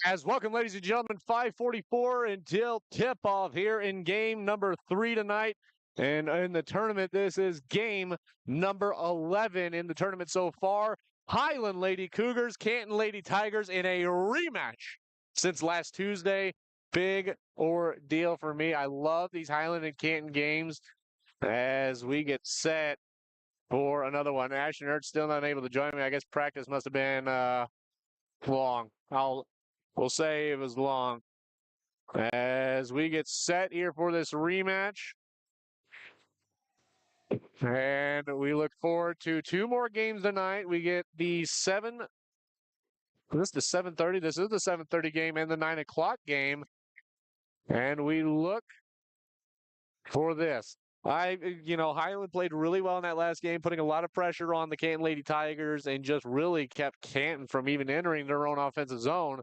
As welcome, ladies and gentlemen, 5:44 until tip-off here in game number 3 tonight. And in the tournament, this is game number 11 in the tournament so far. Highland Lady Cougars, Canton Lady Tigers in a rematch since last Tuesday. Big ordeal for me. I love these Highland and Canton games as we get set for another one. Ashton Ertz still not able to join me. I guess practice must have been long. We'll say it was long. As we get set here for this rematch. And we look forward to 2 more games tonight. We get the 7. This is the 7:30. This is the 7:30 game and the 9 o'clock game. And we look for this. Highland played really well in that last game, putting a lot of pressure on the Canton Lady Tigers and just really kept Canton from even entering their own offensive zone.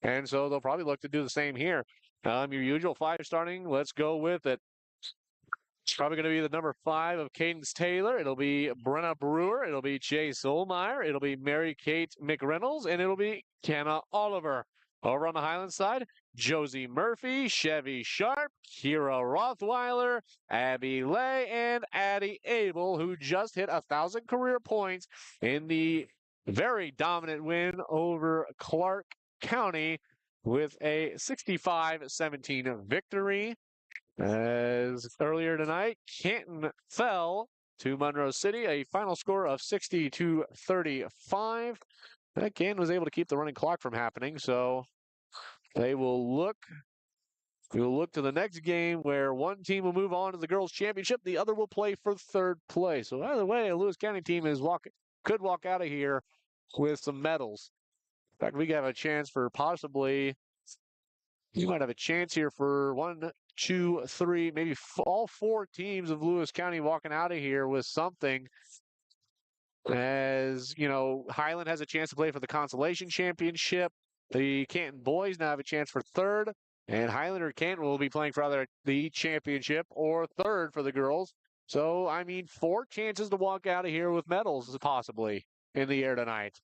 And so they'll probably look to do the same here. Your usual 5 starting. Let's go with it. It's probably going to be the number 5 of Cadence Taylor. It'll be Brenna Brewer. It'll be Chase Olmeyer. It'll be Mary Kate McReynolds. And it'll be Kenna Oliver. Over on the Highland side, Josie Murphy, Chevy Sharp, Kira Rothweiler, Abby Lay, and Addie Abel, who just hit 1,000 career points in the very dominant win over Clark County with a 65-17 victory. As earlier tonight, Canton fell to Monroe City, a final score of 60-35. That Canton was able to keep the running clock from happening, so they will look. We will look to the next game where one team will move on to the girls' championship, the other will play for 3rd place. So either way, a Lewis County team could walk out of here with some medals. In fact, we have a chance for possibly. You might have a chance here for 1, 2, 3, maybe all 4 teams of Lewis County walking out of here with something. As you know, Highland has a chance to play for the consolation championship. The Canton boys now have a chance for 3rd, and Highland or Canton will be playing for either the championship or 3rd for the girls. So, 4 chances to walk out of here with medals possibly in the air tonight.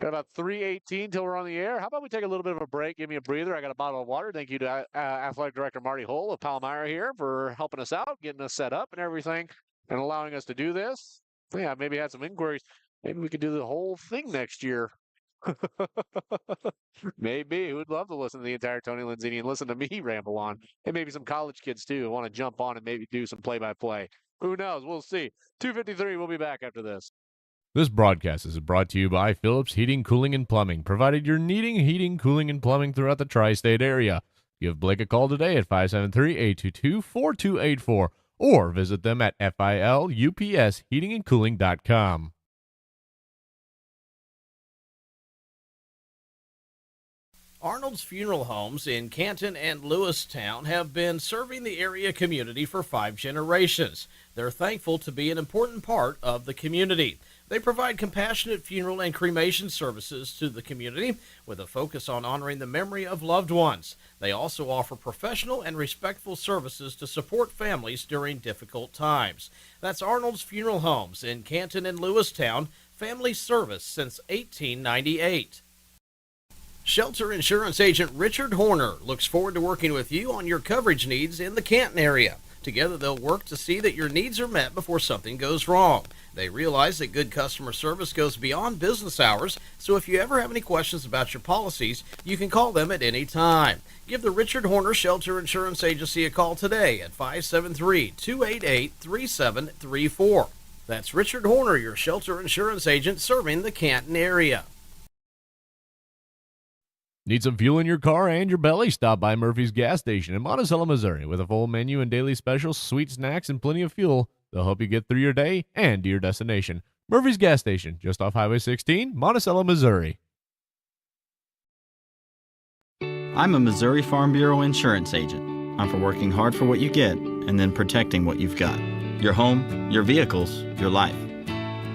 Got about 3:18 till we're on the air. How about we take a little bit of a break, give me a breather. I got a bottle of water. Thank you to Athletic Director Marty Hull of Palmyra here for helping us out, getting us set up and everything, and allowing us to do this. Yeah, maybe had some inquiries. Maybe we could do the whole thing next year. Maybe. Who'd love to listen to the entire Tony Lenzini and listen to me ramble on. And maybe some college kids, too, who want to jump on and maybe do some play-by-play. Who knows? We'll see. 2:53, we'll be back after this. This broadcast is brought to you by Phillips Heating, Cooling, and Plumbing, provided you're needing heating, cooling, and plumbing throughout the tri-state area. Give Blake a call today at 573-822-4284 or visit them at filupsheatingandcooling.com. Arnold's Funeral Homes in Canton and Lewistown have been serving the area community for 5 generations. They're thankful to be an important part of the community. They provide compassionate funeral and cremation services to the community with a focus on honoring the memory of loved ones. They also offer professional and respectful services to support families during difficult times. That's Arnold's Funeral Homes in Canton and Lewistown, family service since 1898. Shelter insurance agent Richard Horner looks forward to working with you on your coverage needs in the Canton area. Together, they'll work to see that your needs are met before something goes wrong. They realize that good customer service goes beyond business hours, so if you ever have any questions about your policies, you can call them at any time. Give the Richard Horner Shelter Insurance Agency a call today at 573-288-3734. That's Richard Horner, your shelter insurance agent serving the Canton area. Need some fuel in your car and your belly? Stop by Murphy's Gas Station in Monticello, Missouri. With a full menu and daily specials, sweet snacks, and plenty of fuel, they'll help you get through your day and to your destination. Murphy's Gas Station, just off Highway 16, Monticello, Missouri. I'm a Missouri Farm Bureau insurance agent. I'm for working hard for what you get and then protecting what you've got. Your home, your vehicles, your life.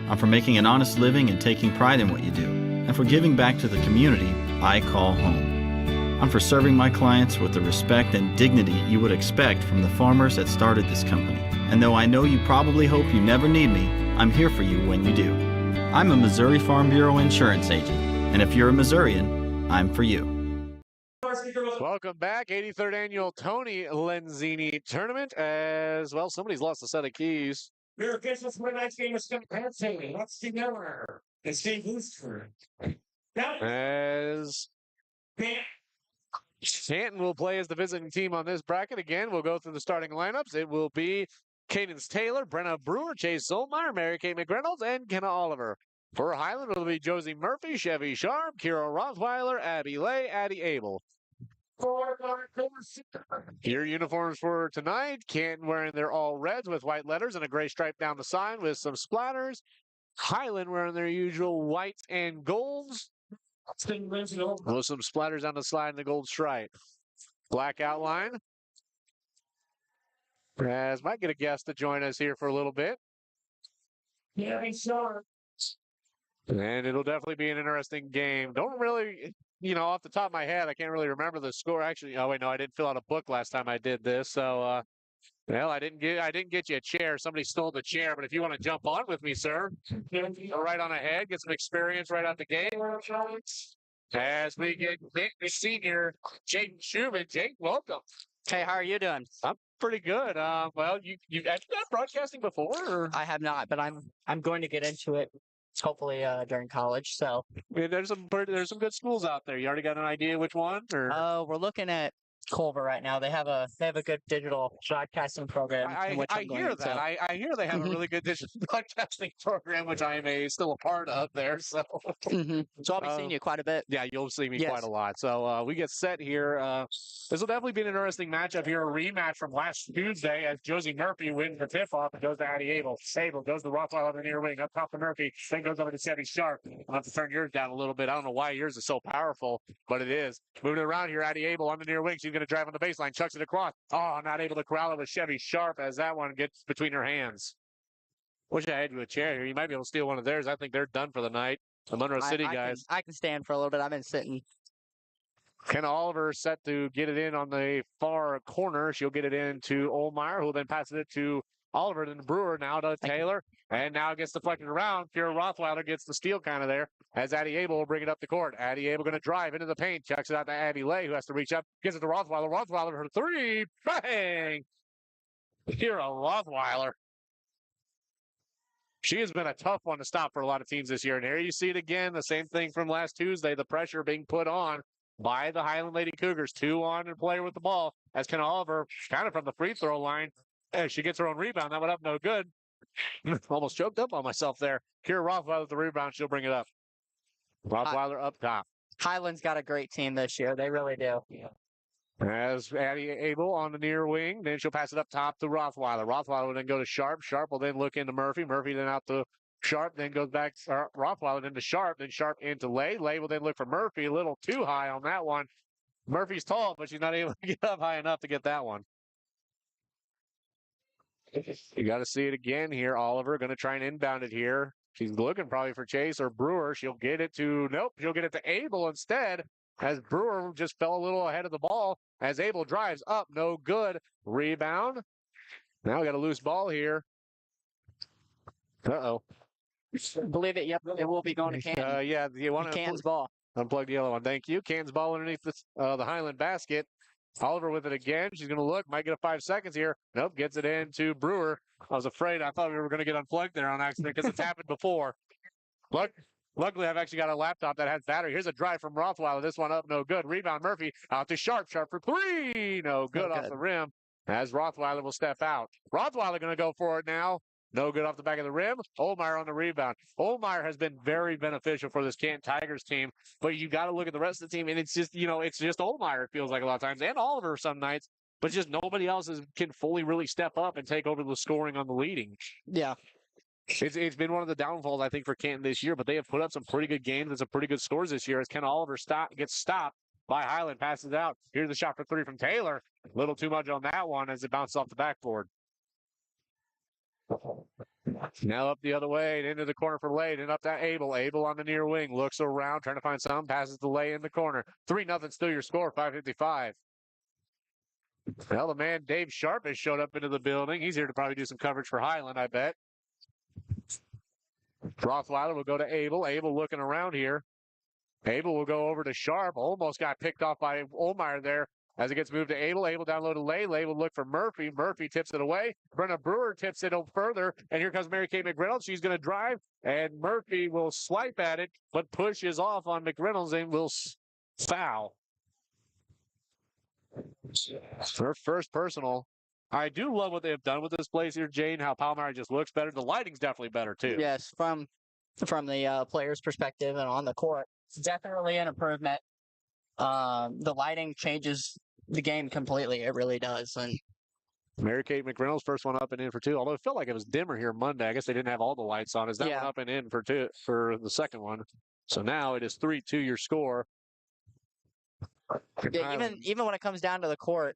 I'm for making an honest living and taking pride in what you do. And for giving back to the community I call home. I'm for serving my clients with the respect and dignity you would expect from the farmers that started this company. And though I know you probably hope you never need me, I'm here for you when you do. I'm a Missouri Farm Bureau insurance agent, and if you're a Missourian, I'm for you. Welcome back, 83rd annual Tony Lenzini tournament. As well, somebody's lost a set of keys. Your official tonight's game is Canton. Let's see Miller and Steve Booster. As Canton will play as the visiting team on this bracket. Again, we'll go through the starting lineups. It will be Cadence Taylor, Brenna Brewer, Chase Solmeyer, Mary Kay McReynolds, and Kenna Oliver. For Highland, it'll be Josie Murphy, Chevy Sharp, Kira Rothweiler, Abby Lay, Addie Abel. Your uniforms for tonight, Canton wearing their all reds with white letters and a gray stripe down the side with some splatters. Highland wearing their usual whites and golds with some splatters on the side and the gold stripe. Black outline. As might get a guest to join us here for a little bit. Yeah, sure. And it'll definitely be an interesting game. Don't really, off the top of my head, I can't really remember the score. Actually, oh wait, no, I didn't fill out a book last time I did this. So, well, I didn't get you a chair. Somebody stole the chair. But if you want to jump on with me, sir, go right on ahead, get some experience right out the gate. As we get Nick, the senior, Jake Schumann. Jake, welcome. Hey, how are you doing? I'm pretty good. Well, you've actually done broadcasting before? Or? I have not, but I'm going to get into it hopefully during college. So I mean, there's some good schools out there. You already got an idea which one? Or we're looking at Culver right now. They have a good digital broadcasting program. I hear that. I hear they have a really good digital broadcasting program, which I am still a part of there. So, so I'll be seeing you quite a bit. Yeah, you'll see me quite a lot. So we get set here. This will definitely be an interesting matchup here. A rematch from last Tuesday as Josie Murphy wins the tip-off and goes to Addie Abel. Abel goes to Rothweiler on the near wing. Up top to Murphy. Then goes over to Chevy Sharp. I'll have to turn yours down a little bit. I don't know why yours is so powerful, but it is. Moving around here, Addie Abel on the near wing. She's going to drive on the baseline, chucks it across. Oh, not able to corral it with Chevy Sharp as that one gets between her hands. Wish I had you a chair here. You might be able to steal one of theirs. I think they're done for the night. The Monroe City guys. I can stand for a little bit. I've been sitting. Kenna Oliver set to get it in on the far corner. She'll get it in to Olmeyer, who will then passes it to Oliver, then Brewer, now to Taylor, and now it gets deflected around. Kira Rothweiler gets the steal kind of there, as Addie Abel will bring it up the court. Addie Abel going to drive into the paint, chucks it out to Abby Lay, who has to reach up, gives it to Rothweiler. Rothweiler, her three, bang! Kira Rothweiler. She has been a tough one to stop for a lot of teams this year, and here you see it again, the same thing from last Tuesday, the pressure being put on by the Highland Lady Cougars. 2 on and player with the ball, as Kenna Oliver, kind of from the free throw line, as she gets her own rebound. That went up no good. Almost choked up on myself there. Kira Rothweiler with the rebound. She'll bring it up. Rothweiler up top. Highland's got a great team this year. They really do. As Addie Abel on the near wing, then she'll pass it up top to Rothweiler. Rothweiler will then go to Sharp. Sharp will then look into Murphy. Murphy then out to Sharp, then goes back Rothweiler, then to Sharp, then Sharp into Lay. Lay will then look for Murphy. A little too high on that one. Murphy's tall, but she's not able to get up high enough to get that one. You got to see it again here. Oliver going to try and inbound it here. She's looking probably for Chase or Brewer. She'll get it to, nope, she'll get it to Abel instead, as Brewer just fell a little ahead of the ball as Abel drives up. No good. Rebound. Now we got a loose ball here. Uh-oh. Believe it, yep, it will be going to Canton. Yeah, you want to Canton's ball. Unplug the yellow one. Thank you. Canton's ball underneath the Highland basket. Oliver with it again. She's going to look. Might get a 5 seconds here. Nope. Gets it into Brewer. I was afraid. I thought we were going to get unplugged there on accident because it's happened before. Luckily, I've actually got a laptop that has battery. Here's a drive from Rothweiler. This one up. No good. Rebound Murphy out to Sharp. Sharp for three. No good off the rim as Rothweiler will step out. Rothweiler going to go for it now. No good off the back of the rim. Olmeyer on the rebound. Olmeyer has been very beneficial for this Canton Tigers team, but you got to look at the rest of the team, and it's just, it's just Olmeyer, it feels like a lot of times, and Oliver some nights, but just nobody else can fully really step up and take over the scoring on the leading. Yeah. It's been one of the downfalls, I think, for Canton this year, but they have put up some pretty good games and some pretty good scores this year as Ken Oliver gets stopped by Highland, passes it out. Here's the shot for three from Taylor. A little too much on that one as it bounced off the backboard. Now up the other way and into the corner for Lay, and up to Abel. Abel on the near wing, looks around, trying to find some, passes to Lay in the corner. 3-0 still your score, 5:55. Well, the man Dave Sharp has showed up into the building. He's here to probably do some coverage for Highland, I bet. Rothweiler will go to Abel. Abel looking around here. Abel will go over to Sharp. Almost got picked off by Olmeyer there as it gets moved to Abel. Abel down low to Lay. Lay will look for Murphy. Murphy tips it away. Brenna Brewer tips it further. And here comes Mary Kay McReynolds. She's going to drive. And Murphy will swipe at it, but pushes off on McReynolds and will foul. Her first personal. I do love what they have done with this place here, Jane, how Palmyra just looks better. The lighting's definitely better, too. Yes, from the player's perspective and on the court, it's definitely an improvement. The lighting changes the game completely. It really does. And Mary Kate McReynolds, first one up and in for two. Although it felt like it was dimmer here Monday. I guess they didn't have all the lights on. Is that one up and in for two for the second one? So now it is 3-2 your score. Yeah, even when it comes down to the court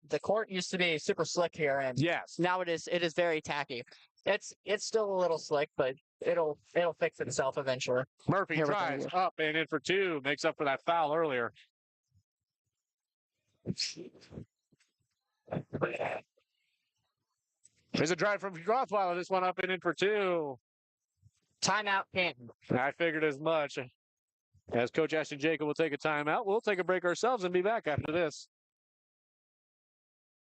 used to be super slick here, and yes, now it is very tacky. It's still a little slick, but it'll fix itself eventually. Murphy drives up and in for two, makes up for that foul earlier. There's a drive from Rothweiler. This one up and in for two. Timeout, Canton. I figured as much. As Coach Ashton Jacob will take a timeout, we'll take a break ourselves and be back after this.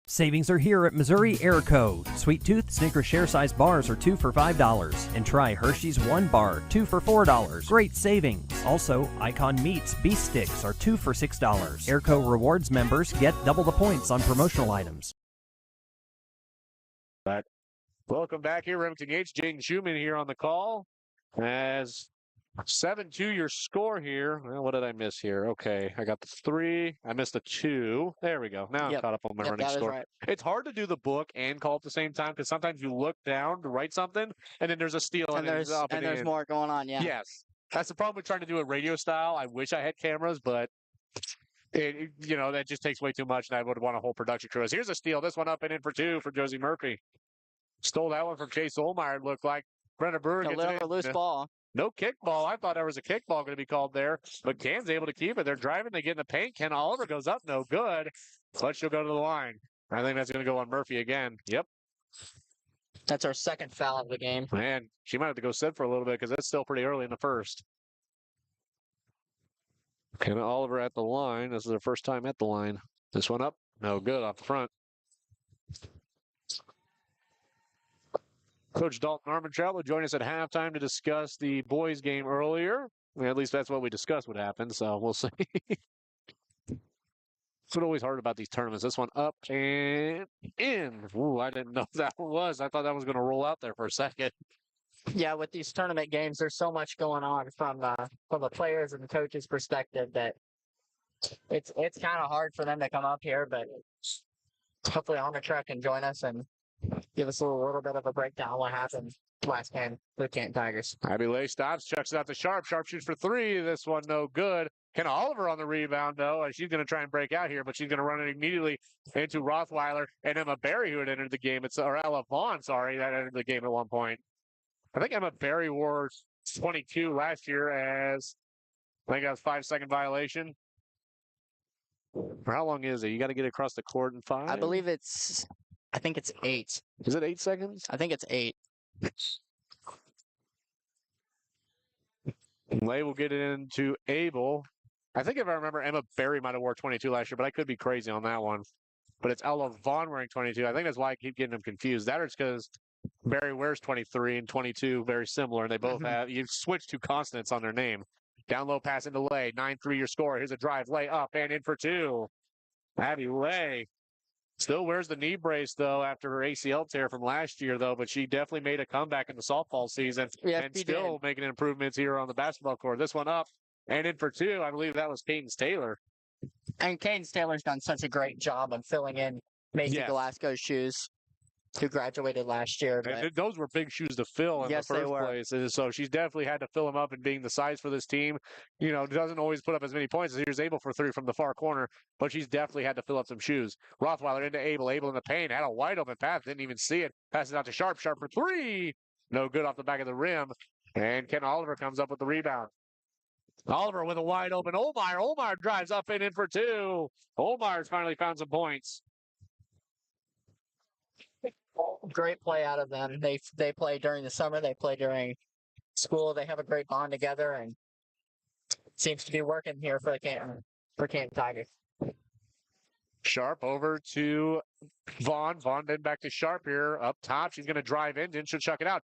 Savings are here at Missouri Airco. Sweet Tooth Snickers share size bars are 2 for $5. And try Hershey's 1 bar, 2 for $4. Great savings. Also, Icon Meats beef sticks are 2 for $6. Airco Rewards members get double the points on promotional items. Welcome back here, Remington Gates. Jaden Schumann here on the call. As 7-2 your score here. Well, what did I miss here? Okay, I got the 3. I missed the 2. There we go. Now I'm caught up on my running score. Right. It's hard to do the book and call at the same time because sometimes you look down to write something and then there's a steal and there's more going on. Yeah. Yes, that's the problem with trying to do it radio style. I wish I had cameras, but that just takes way too much, and I would want a whole production crew. Here's a steal. This one up and in for 2 for Josie Murphy. Stole that one from Chase Olmeyer. It looked like Brenna Brewer gets a loose ball. No kickball. I thought there was a kickball going to be called there, but Can's able to keep it. They're driving. They get in the paint. Ken Oliver goes up. No good. But she'll go to the line. I think that's going to go on Murphy again. Yep. That's our second foul of the game. Man, she might have to go sit for a little bit because it's still pretty early in the first. Ken Oliver at the line. This is her first time at the line. This one up. No good off the front. Coach Dalton Armentrout will join us at halftime to discuss the boys' game earlier. At least that's what we discussed would happen, so we'll see. That's what always hard about these tournaments. This one up and in. Ooh, I didn't know that one was. I thought that was going to roll out there for a second. Yeah, with these tournament games, there's so much going on from the players and the coaches' perspective that it's kind of hard for them to come up here, but hopefully Armentrout can join us and give us a little bit of a breakdown of what happened last game with Canton Tigers. Abby Lay stops, chucks it out to Sharp. Sharp shoots for 3. This one no good. Ken Oliver on the rebound, though. She's going to try and break out here, but she's going to run it immediately into Rothweiler and Emma Berry, who had entered the game. Or Ella Vaughn, sorry, that entered the game at one point. I think Emma Berry wore 22 last year as, I think that was 5-second violation. For how long is it? You got to get across the court in 5? I think it's 8. Is it 8 seconds? I think it's 8. Lay will get it into Abel. I think if I remember, Emma Berry might have wore 22 last year, but I could be crazy on that one. But it's Ella Vaughn wearing 22. I think that's why I keep getting them confused. That or it's because Berry wears 23 and 22, very similar, and they both have, you switch 2 consonants on their name. Down low pass into Lay. 9-3 your score. Here's a drive. Lay up and in for 2. Abby Lay. Still wears the knee brace, though, after her ACL tear from last year, though. But she definitely made a comeback in the softball season and still making improvements here on the basketball court. This one up and in for 2. I believe that was Cadence Taylor. And Cadence Taylor's done such a great job of filling in Macy Glasgow's shoes, who graduated last year. And those were big shoes to fill in the first place. And so she's definitely had to fill them up, and being the size for this team, doesn't always put up as many points as he was able for 3 from the far corner, but she's definitely had to fill up some shoes. Rothweiler into Abel. Abel in the paint. Had a wide open path. Didn't even see it. Passes out to Sharp. Sharp for 3. No good off the back of the rim. And Ken Oliver comes up with the rebound. Oliver with a wide open Olmeyer. Olmeyer drives up and in for 2. Olmeyer's finally found some points. Great play out of them. They play during the summer. They play during school. They have a great bond together, and seems to be working here for the Canton Tigers. Sharp over to Vaughn. Vaughn then back to Sharp here up top. She's going to drive in. Then she'll chuck it out.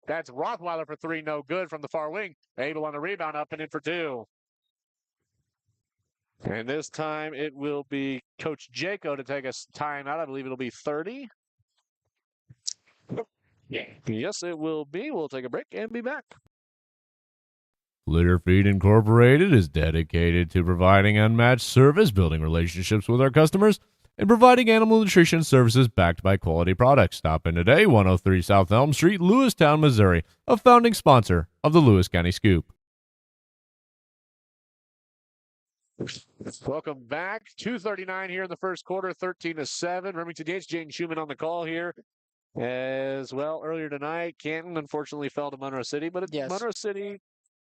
That's Rothweiler for three. No good from the far wing. Abel on the rebound up and in for two. And this time it will be Coach Jaco to take a timeout. I believe it'll be 30. Yes, it will be. We'll take a break and be back. Litter Feed Incorporated is dedicated to providing unmatched service, building relationships with our customers, and providing animal nutrition services backed by quality products. Stop in today, 103 South Elm Street, Lewistown, Missouri, a founding sponsor of the Lewis County Scoop. Welcome back. 2:39 here in the first quarter, 13-7. Remington Yates, Jaden Schumann on the call here. As well, earlier tonight, Canton unfortunately fell to Monroe City, but Yes. Monroe City,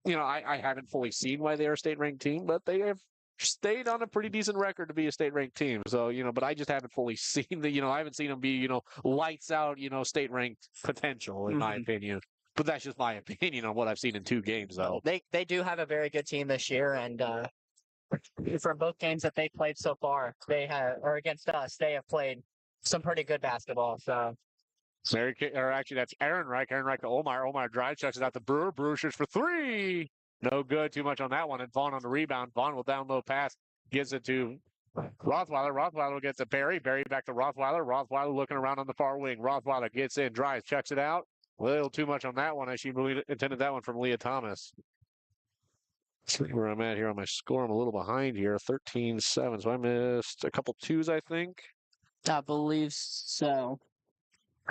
I haven't fully seen why they are a state-ranked team, but they have stayed on a pretty decent record to be a state-ranked team. So, but I just haven't fully seen I haven't seen them be, lights out, state-ranked potential, in my opinion. But that's just my opinion on what I've seen in two games, though. They do have a very good team this year, and from both games that they played so far, or against us, they have played some pretty good basketball. So. That's Aaron Reich. Aaron Reich to Omar. Omar drives, chucks it out to Brewer. Brewer shoots for three. No good. Too much on that one. And Vaughn on the rebound. Vaughn will down low pass. Gives it to Rothweiler. Rothweiler will get to Barry. Barry back to Rothweiler. Rothweiler looking around on the far wing. Rothweiler gets in, drives, chucks it out. A little too much on that one as she really intended that one from Leah Thomas. See where I'm at here on my score. I'm a little behind here. 13-7. So I missed a couple twos, I think. I believe so.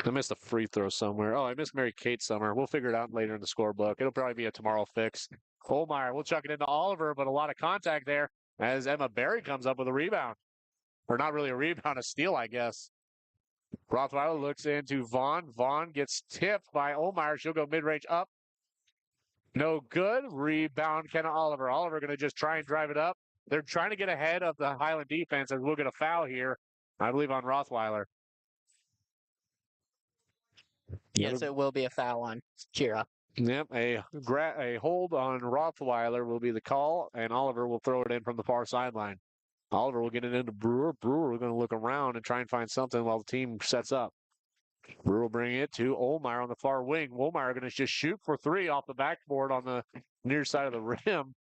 I missed a free throw somewhere. Oh, I missed Mary Kate somewhere. We'll figure it out later in the scorebook. It'll probably be a tomorrow fix. Olmeyer will chuck it into Oliver, but a lot of contact there as Emma Berry comes up with a rebound. Or not really a rebound, a steal, I guess. Rothweiler looks into Vaughn. Vaughn gets tipped by Olmeyer. She'll go mid-range up. No good. Rebound, Kenna Oliver. Oliver going to just try and drive it up. They're trying to get ahead of the Highland defense, and we'll get a foul here, I believe, on Rothweiler. Yes, it will be a foul on Kira. Yep, a hold on Rothweiler will be the call, and Oliver will throw it in from the far sideline. Oliver will get it into Brewer. Brewer will going to look around and try and find something while the team sets up. Brewer will bring it to Olmeyer on the far wing. Olmeyer going to just shoot for three off the backboard on the near side of the rim.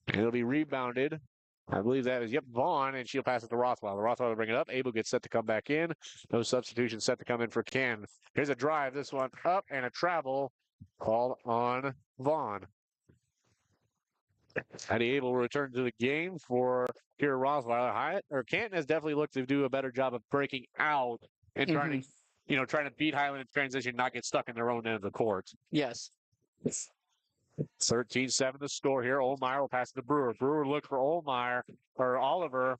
And it'll be rebounded. I believe that is, Vaughn, and she'll pass it to Rothweiler. Rothweiler will bring it up. Abel gets set to come back in. No substitution set to come in for Ken. Here's a drive. This one up and a travel called on Vaughn. Hattie Abel will return to the game for Kira Rothweiler. Canton has definitely looked to do a better job of breaking out and trying to beat Highland in transition, not get stuck in their own end of the court. Yes. 13-7 the score here. Olmeyer will pass it to Brewer. Brewer look for Oliver.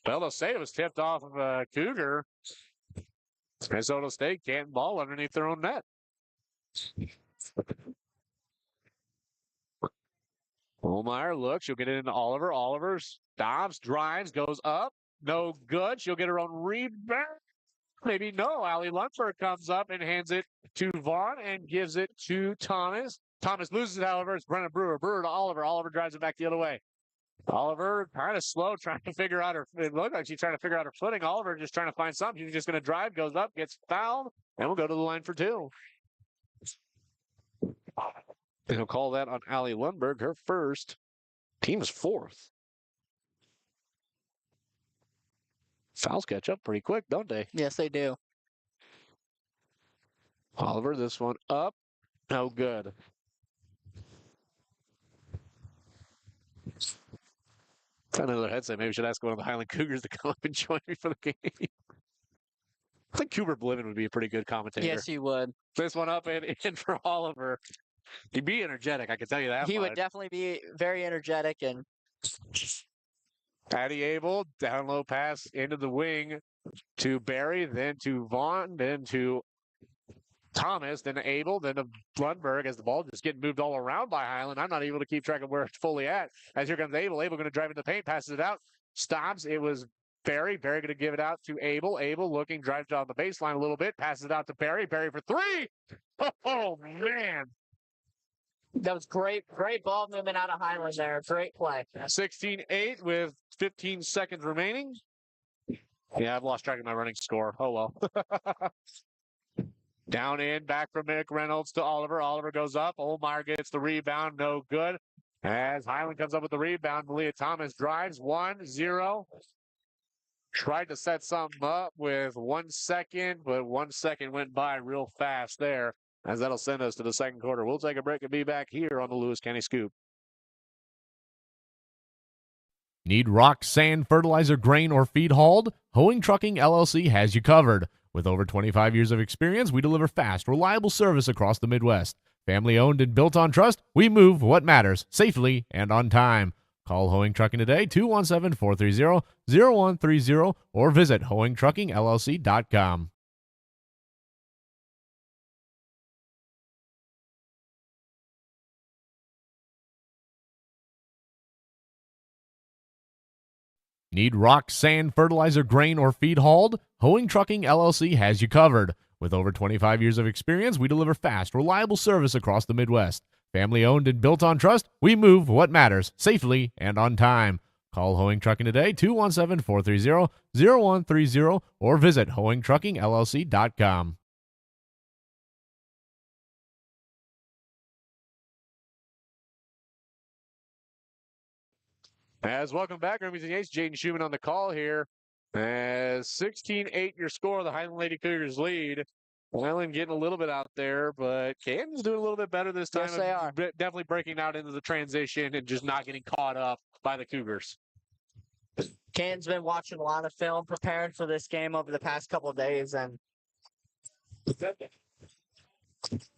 Well, they'll say it was tipped off of a Cougar. Minnesota State can't ball underneath their own net. Olmeyer looks. She'll get it into Oliver. Oliver stops, drives, goes up. No good. She'll get her own rebound. Maybe no. Allie Lundberg comes up and hands it to Vaughn and gives it to Thomas. Thomas loses it, however. It's Brennan Brewer. Brewer to Oliver. Oliver drives it back the other way. Oliver kind of slow, trying to figure out it looked like she's trying to figure out her footing. Oliver just trying to find something. She's just going to drive, goes up, gets fouled, and we'll go to the line for two. And he'll call that on Allie Lundberg, her first. Team's fourth. Fouls catch up pretty quick, don't they? Yes, they do. Oliver, this one up. No good. Got another headset. Maybe we should ask one of the Highland Cougars to come up and join me for the game. I think Cooper Bliven would be a pretty good commentator. Yes, he would. This one up and in for Oliver. He'd be energetic, I can tell you that. He would definitely be very energetic. And Patty Abel, down low pass into the wing to Barry, then to Vaughn, then to Thomas, then to Abel, then to Lundberg as the ball just getting moved all around by Highland. I'm not able to keep track of where it's fully at. As here comes Abel. Abel going to drive into the paint, passes it out, stops. It was Barry. Barry going to give it out to Abel. Abel looking, drives down the baseline a little bit, passes it out to Barry. Barry for three. Oh, man. That was great ball movement out of Highland there. Great play. 16-8 with 15 seconds remaining. Yeah, I've lost track of my running score. Oh, well. Down in, back from Mick Reynolds to Oliver. Oliver goes up. Olmeyer gets the rebound. No good. As Highland comes up with the rebound, Malia Thomas drives 1-0. Tried to set something up with 1 second, but 1 second went by real fast there, as that'll send us to the second quarter. We'll take a break and be back here on the Lewis County Scoop. Need rock, sand, fertilizer, grain, or feed hauled? Hoeing Trucking LLC has you covered. With over 25 years of experience, we deliver fast, reliable service across the Midwest. Family owned and built on trust, we move what matters safely and on time. Call Hoeing Trucking today, 217-430-0130, or visit hoeingtruckingllc.com. Need rock, sand, fertilizer, grain, or feed hauled? Hoeing Trucking LLC has you covered. With over 25 years of experience, we deliver fast, reliable service across the Midwest. Family owned and built on trust, we move what matters safely and on time. Call Hoeing Trucking today, 217-430-0130, or visit hoeingtruckingllc.com. As welcome back, Army Ace, Jaden Schumann on the call here. As 16-8 your score, the Highland Lady Cougars lead. Highland getting a little bit out there, but Canton's doing a little bit better this time. Yes, they are. Definitely breaking out into the transition and just not getting caught up by the Cougars. Canton's been watching a lot of film, preparing for this game over the past couple of days, and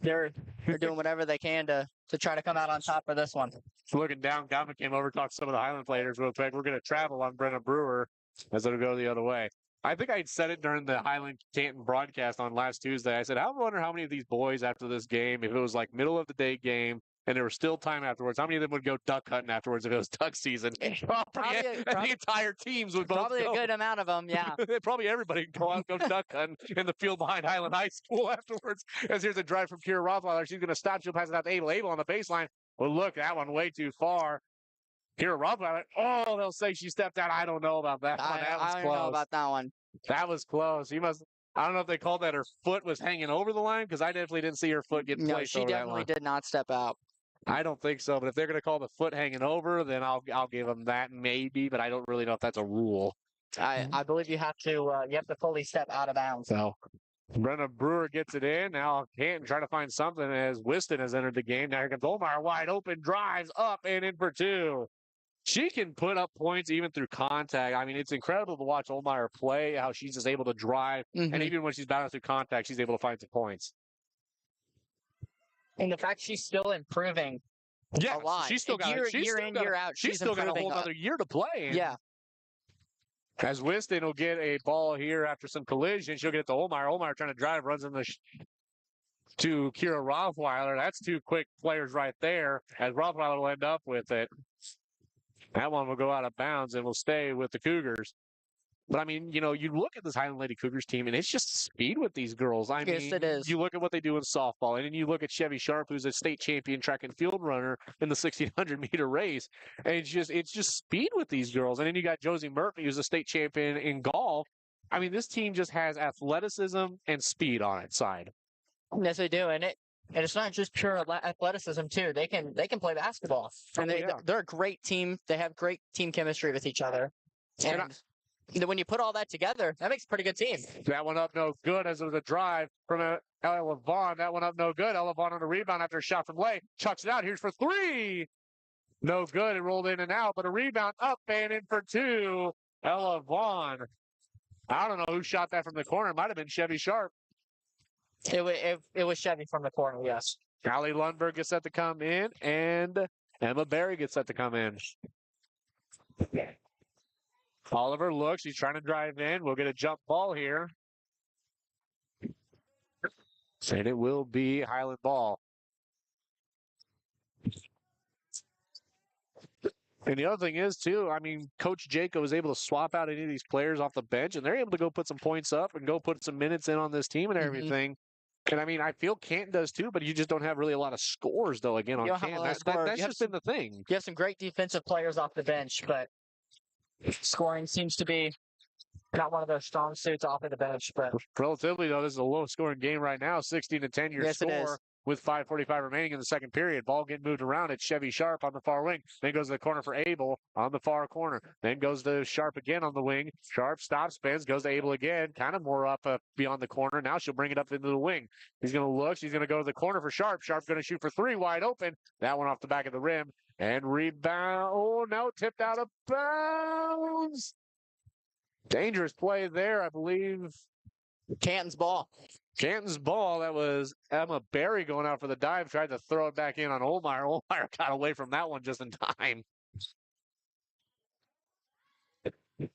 they're doing whatever they can to try to come out on top for this one. Looking down, Gottman came over, talked to some of the Highland players real quick. We're going to travel on Brenna Brewer as it'll go the other way. I think I said it during the Highland Canton broadcast on last Tuesday. I said, I wonder how many of these boys after this game, if it was like middle of the day game and there was still time afterwards, how many of them would go duck hunting afterwards if it was duck season? The entire teams would both probably go. A good amount of them, yeah. Probably everybody would go out and go duck hunting in the field behind Highland High School afterwards. As here's a drive from Kira Rothweiler. She's going to stop. She'll pass it out to Abel. Abel on the baseline. Well, look, that one way too far. Kira Rothweiler. Oh, they'll say she stepped out. I don't know about that one. I don't know about that one. That was close. I don't know if they called that her foot was hanging over the line, because I definitely didn't see her foot get placed over that line. No, she definitely did not step out. I don't think so, but if they're going to call the foot hanging over, then I'll give them that maybe, but I don't really know if that's a rule. I believe you have to fully step out of bounds. So Brenna Brewer gets it in. Now Canton trying to find something as Whiston has entered the game. Now here comes Olmeyer, wide open, drives up and in for two. She can put up points even through contact. I mean, it's incredible to watch Olmeyer play, how she's just able to drive. Mm-hmm. And even when she's battling through contact, she's able to find some points. And the fact she's still improving a lot. She's still got year in, year out. She's still got a whole other year to play. Yeah. As Whiston will get a ball here after some collision, she'll get it to Olmeyer. Olmeyer trying to drive, runs in to Kira Rothweiler. That's two quick players right there, as Rothweiler will end up with it. That one will go out of bounds and will stay with the Cougars. But, I mean, you look at this Highland Lady Cougars team, and it's just speed with these girls. I mean, it is. You look at what they do in softball, and then you look at Chevy Sharp, who's a state champion track and field runner in the 1,600-meter race. And it's just speed with these girls. And then you got Josie Murphy, who's a state champion in golf. I mean, this team just has athleticism and speed on its side. Yes, they do. And it's not just pure athleticism, too. They can play basketball. And they're a great team. They have great team chemistry with each other. And when you put all that together, that makes a pretty good team. That one up no good, as it was a drive from Ella Vaughn. That one up no good. Ella Vaughn on a rebound after a shot from Lay. Chucks it out. Here's for three. No good. It rolled in and out, but a rebound up and in for two. Ella Vaughn. I don't know who shot that from the corner. It might have been Chevy Sharp. It was Chevy from the corner, yes. Allie Lundberg gets set to come in, and Emma Berry gets set to come in. Oliver looks. He's trying to drive in. We'll get a jump ball here. And it will be Highland ball. And the other thing is, too, I mean, Coach Jaco was able to swap out any of these players off the bench, and they're able to go put some points up and go put some minutes in on this team and everything. And I mean, I feel Canton does too, but you just don't have really a lot of scores though. Again, on You don't have a Canton, lot of scores. that's You have just been the thing. You have some great defensive players off the bench, but scoring seems to be not one of those strong suits off of the bench. But Relatively though, this is a low-scoring game right now. 16-10 your yes, it score is. with 5:45 remaining in the second period. Ball getting moved around. It's Chevy Sharp on the far wing. Then goes to the corner for Abel on the far corner. Then goes to Sharp again on the wing. Sharp stops, spins, goes to Abel again. Kind of more up beyond the corner. Now she'll bring it up into the wing. He's going to look. She's going to go to the corner for Sharp. Sharp's going to shoot for three, wide open. That one off the back of the rim. And rebound. Oh, no, tipped out of bounds. Dangerous play there, I believe. Canton's ball. Canton's ball, that was Emma Berry going out for the dive, tried to throw it back in on Olmeyer. Olmeyer got away from that one just in time.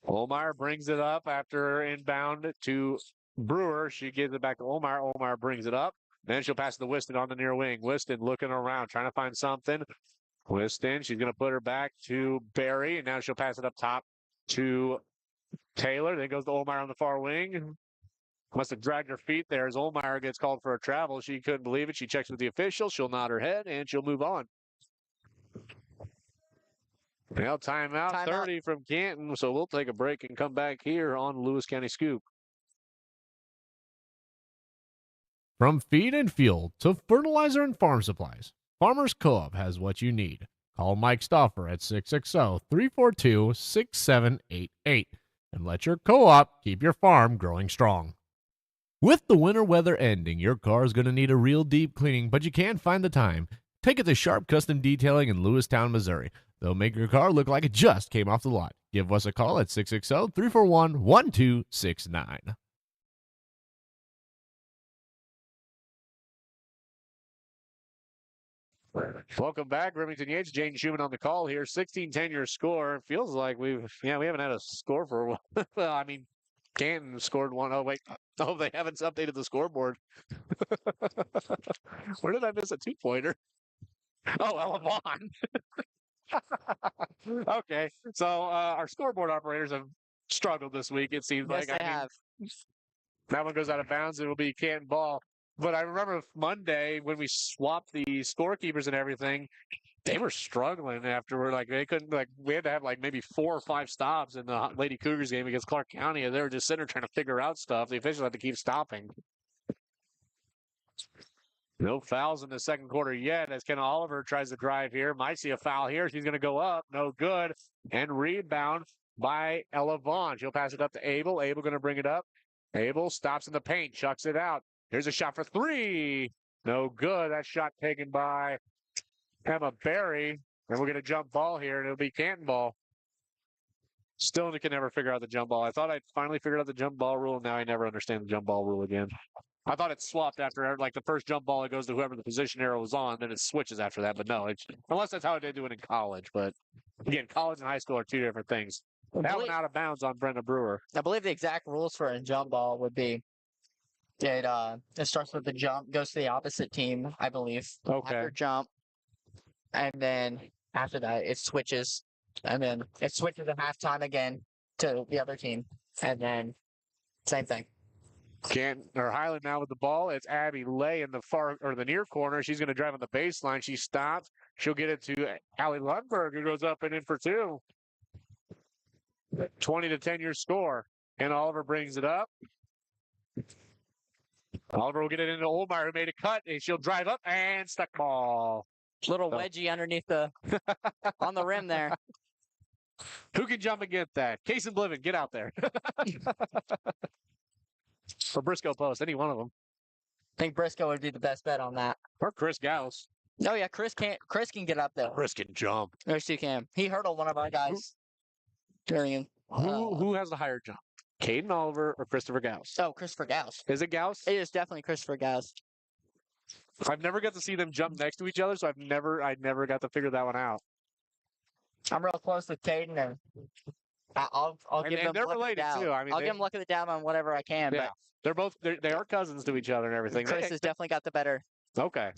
Olmeyer brings it up after inbound to Brewer. She gives it back to Olmeyer. Olmeyer brings it up. Then she'll pass it to Whiston on the near wing. Whiston looking around, trying to find something. Whiston, she's going to put her back to Berry, and now she'll pass it up top to Taylor. Then goes to Olmeyer on the far wing. Must have dragged her feet there as Olmeyer gets called for a travel. She couldn't believe it. She checks with the official. She'll nod her head, and she'll move on. Well, timeout 30 from Canton, so we'll take a break and come back here on Lewis County Scoop. From feed and fuel to fertilizer and farm supplies, Farmers Co-op has what you need. Call Mike Stauffer at 660-342-6788 and let your co-op keep your farm growing strong. With the winter weather ending, your car is going to need a real deep cleaning, but you can't find the time. Take it to Sharp Custom Detailing in Lewistown, Missouri. They'll make your car look like it just came off the lot. Give us a call at 660-341-1269. Welcome back, Remington Yates. Jane Schumann on the call here. 16-10 your score. Feels like we haven't had a score for a while. Well, I mean, Canton scored one. Oh, wait. Oh, they haven't updated the scoreboard. Where did I miss a two-pointer? Oh, Ella Vaughn. Okay. So our scoreboard operators have struggled this week, it seems like. Yes, they have. That one goes out of bounds. It will be Canton ball. But I remember Monday when we swapped the scorekeepers and everything, they were struggling afterward. Like they couldn't, like we had to have like maybe 4 or 5 stops in the Lady Cougars game against Clark County, and they were just sitting there trying to figure out stuff. The officials had to keep stopping. No fouls in the second quarter yet as Ken Oliver tries to drive here. Might see a foul here. She's going to go up. No good. And rebound by Ella Vaughn. She'll pass it up to Abel. Abel going to bring it up. Abel stops in the paint, chucks it out. Here's a shot for 3. No good. That shot taken by Emma Berry. And we're going to jump ball here, and it'll be Canton ball. Still can never figure out the jump ball. I thought I'd finally figured out the jump ball rule. Now I never understand the jump ball rule again. I thought it swapped after, like, the first jump ball, it goes to whoever the position arrow was on, then it switches after that. But no, unless that's how they do it in college. But, again, college and high school are 2 different things. That one out of bounds on Brenda Brewer. I believe the exact rules for a jump ball would be it starts with the jump, goes to the opposite team, I believe. Okay. After jump. And then after that, it switches. And then it switches at halftime again to the other team. And then same thing. Highland now with the ball. It's Abby Lay in the far or the near corner. She's going to drive on the baseline. She stops. She'll get it to Allie Lundberg, who goes up and in for 2. 20-10 your score. And Oliver brings it up. Oliver will get it into Olmeyer, who made a cut, and she'll drive up and stuck ball. Little wedgie underneath the on the rim there. Who can jump and get that? Case and Bliven, get out there. Or Briscoe Post, any one of them. I think Briscoe would be the best bet on that. Or Chris Gauss. Oh yeah, Chris can get up there. Chris can jump. Yes, he can. He hurdled one of our guys during. Who has the higher jump? Caden Oliver or Christopher Gauss? Oh, Christopher Gauss. Is it Gauss? It is definitely Christopher Gauss. I've never got to see them jump next to each other, so I never got to figure that one out. I'm real close with Caden, and I'll give them. And they're related too. I mean, I'll give them luck of the doubt on whatever I can. Yeah, but they are cousins to each other and everything. Chris has definitely got the better. Okay.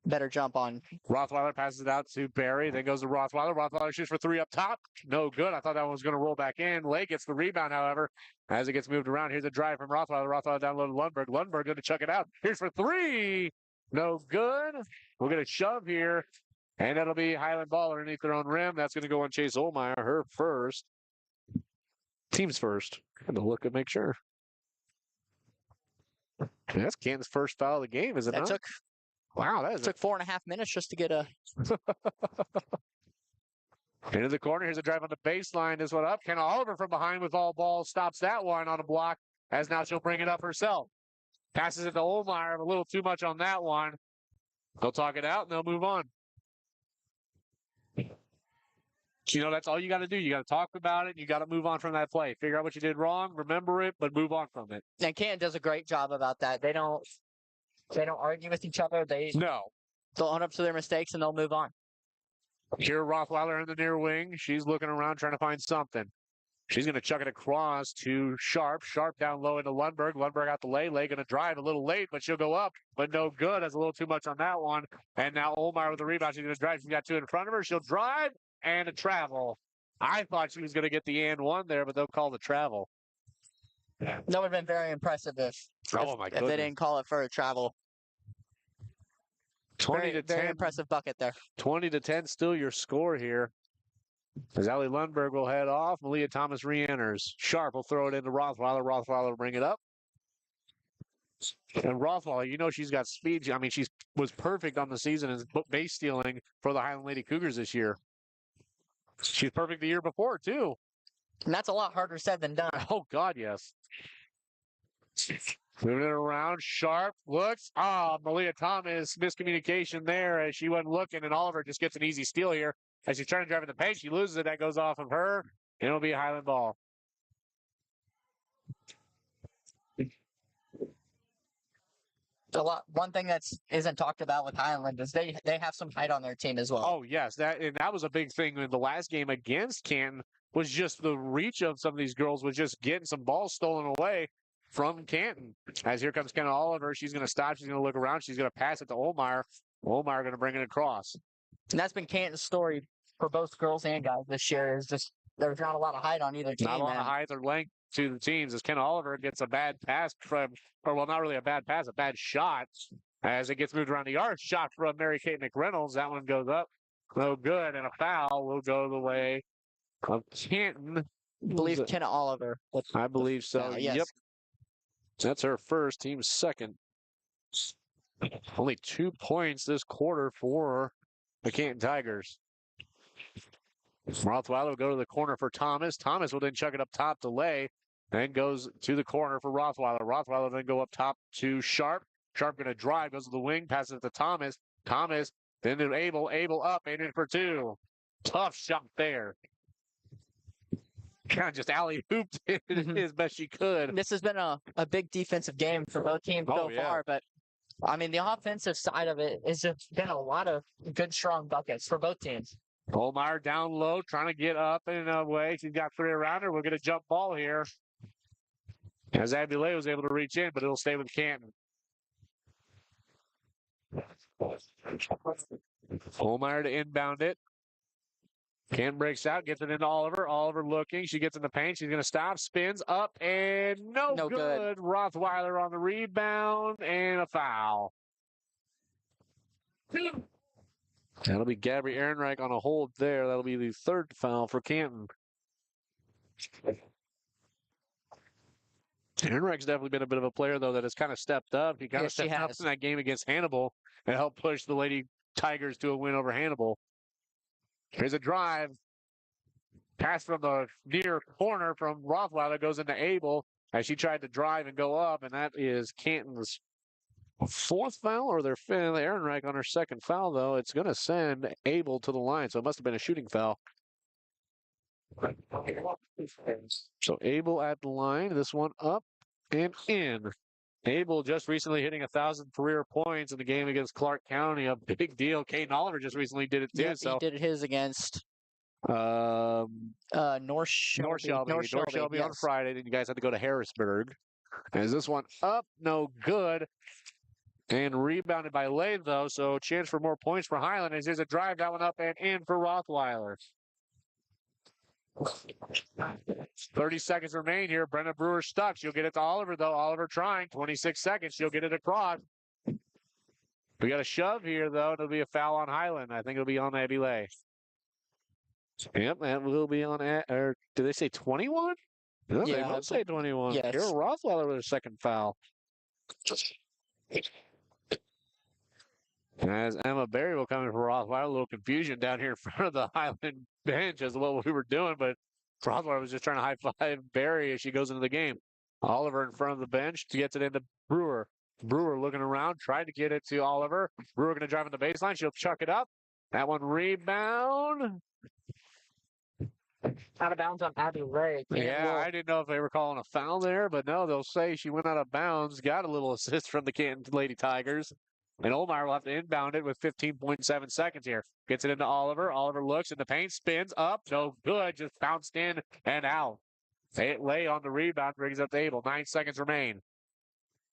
better jump on. Rothweiler passes it out to Barry. Then goes to Rothweiler. Rothweiler shoots for 3 up top. No good. I thought that one was going to roll back in. Lay gets the rebound, however, as it gets moved around. Here's a drive from Rothweiler. Rothweiler down low to Lundberg. Lundberg going to chuck it out. Here's for 3. No good. We're going to shove here. And that'll be Highland ball underneath their own rim. That's going to go on Chase Olmeyer, her first. Team's first. Going to look and make sure. That's Canton's first foul of the game, is it not? Wow, that Took 4.5 minutes just to get a. Into the corner. Here's a drive on the baseline. This one up. Kenna Oliver from behind with all balls stops that one on a block. As now she'll bring it up herself. Passes it to Olmeyer. A little too much on that one. They'll talk it out and they'll move on. You know, that's all you got to do. You got to talk about it. You got to move on from that play. Figure out what you did wrong. Remember it, but move on from it. And Canton does a great job about that. They don't argue with each other. They'll own up to their mistakes and they'll move on. Here, Rothweiler in the near wing. She's looking around trying to find something. She's going to chuck it across to Sharp. Sharp down low into Lundberg. Lundberg out the lay. Lay going to drive a little late, but she'll go up. But no good. That's a little too much on that one. And now Olmeyer with the rebound. She's going to drive. She's got 2 in front of her. She'll drive and a travel. I thought she was going to get the and 1 there, but they'll call the travel. That would have been very impressive if they didn't call it for a travel. 20 to 10. Very impressive bucket there. 20 to 10, still your score here. As Allie Lundberg will head off, Malia Thomas re-enters. Sharp will throw it into Rothweiler. Rothweiler will bring it up. And Rothweiler, you know she's got speed. I mean, she was perfect on the season as base stealing for the Highland Lady Cougars this year. She's perfect the year before, too. And that's a lot harder said than done. Oh, God, yes. Moving it around, Sharp looks. Malia Thomas, miscommunication there as she wasn't looking, and Oliver just gets an easy steal here. As she's trying to drive in the paint, she loses it. That goes off of her, and it'll be a Highland ball. One thing that isn't talked about with Highland is they have some height on their team as well. Oh, yes. That was a big thing in the last game against Canton, was just the reach of some of these girls was just getting some balls stolen away from Canton. As here comes Kenna Oliver. She's going to stop. She's going to look around. She's going to pass it to Olmeyer. Olmeyer going to bring it across. And that's been Canton's story for both girls and guys this year, is just there's not a lot of height on either team. Not a lot of height or length to the teams as Kenna Oliver gets a bad pass from, or well, not really a bad pass, a bad shot as it gets moved around the arc. Shot from Mary Kate McReynolds. That one goes up. No good. And a foul will go the way of Canton. I believe Kenna Oliver. I believe so. Yes. Yep. That's her first, team's second. Only 2 points this quarter for the Canton Tigers. Rothweiler will go to the corner for Thomas. Thomas will then chuck it up top to Lay. Then goes to the corner for Rothweiler. Rothweiler then go up top to Sharp. Sharp going to drive, goes to the wing, passes it to Thomas. Thomas then to Abel. Abel up, and in for 2. Tough shot there. Kind of just alley-hooped it as best she could. This has been a big defensive game for both teams so far, but I mean, the offensive side of it has just been a lot of good, strong buckets for both teams. Olmeyer down low, trying to get up in a way. She's got 3 around her. We'll get a jump ball here. As Abulay was able to reach in, but it'll stay with Canton. Olmeyer to inbound it. Canton breaks out, gets it into Oliver. Oliver looking. She gets in the paint. She's going to stop, spins up, and no good. Rothweiler on the rebound, and a foul. That'll be Gabby Ehrenreich on a hold there. That'll be the 3rd foul for Canton. Ehrenreich's definitely been a bit of a player, though, that has kind of stepped up. He kind of stepped up in that game against Hannibal and helped push the Lady Tigers to a win over Hannibal. Here's a drive. Pass from the near corner from Rothweiler goes into Abel as she tried to drive and go up, and that is Canton's 4th foul or their 5th. Ehrenreich on her 2nd foul, though. It's going to send Abel to the line, so it must have been a shooting foul. So Abel at the line. This one up and in. Abel just recently hitting 1,000 career points in the game against Clark County. A big deal. Caden Oliver just recently did it too. Yep, so he did his against North Shelby on Friday. Then you guys had to go to Harrisburg. Is this one up? No good. And rebounded by Lane, though, so chance for more points for Highland as there's a drive, that one up and in for Rothweiler. 30 seconds remain here. Brenna Brewer stuck. She'll get it to Oliver, though. Oliver trying. 26 seconds. She'll get it across. We got a shove here, though. It'll be a foul on Highland. I think it'll be on Abby Lay. Yep, that will be on, or did they say 21? No, Yeah, they will say 21. yes. Here, Rothweiler with a second foul. As Emma Berry will come in for Rothweiler, a little confusion down here in front of the Highland bench as to what we were doing, but Rothweiler was just trying to high-five Berry as she goes into the game. Oliver in front of the bench to get it into Brewer. Brewer looking around, tried to get it to Oliver. Brewer going to drive on the baseline. She'll chuck it up. That one rebound. Out of bounds on Abby Lay. Yeah, I didn't know if they were calling a foul there, but no, they'll say she went out of bounds. Got a little assist from the Canton Lady Tigers. And Olmeyer will have to inbound it with 15.7 seconds here. Gets it into Oliver. Oliver looks in the paint, spins up. No good. Just bounced in and out. Lay on the rebound, brings up to Abel. 9 seconds remain.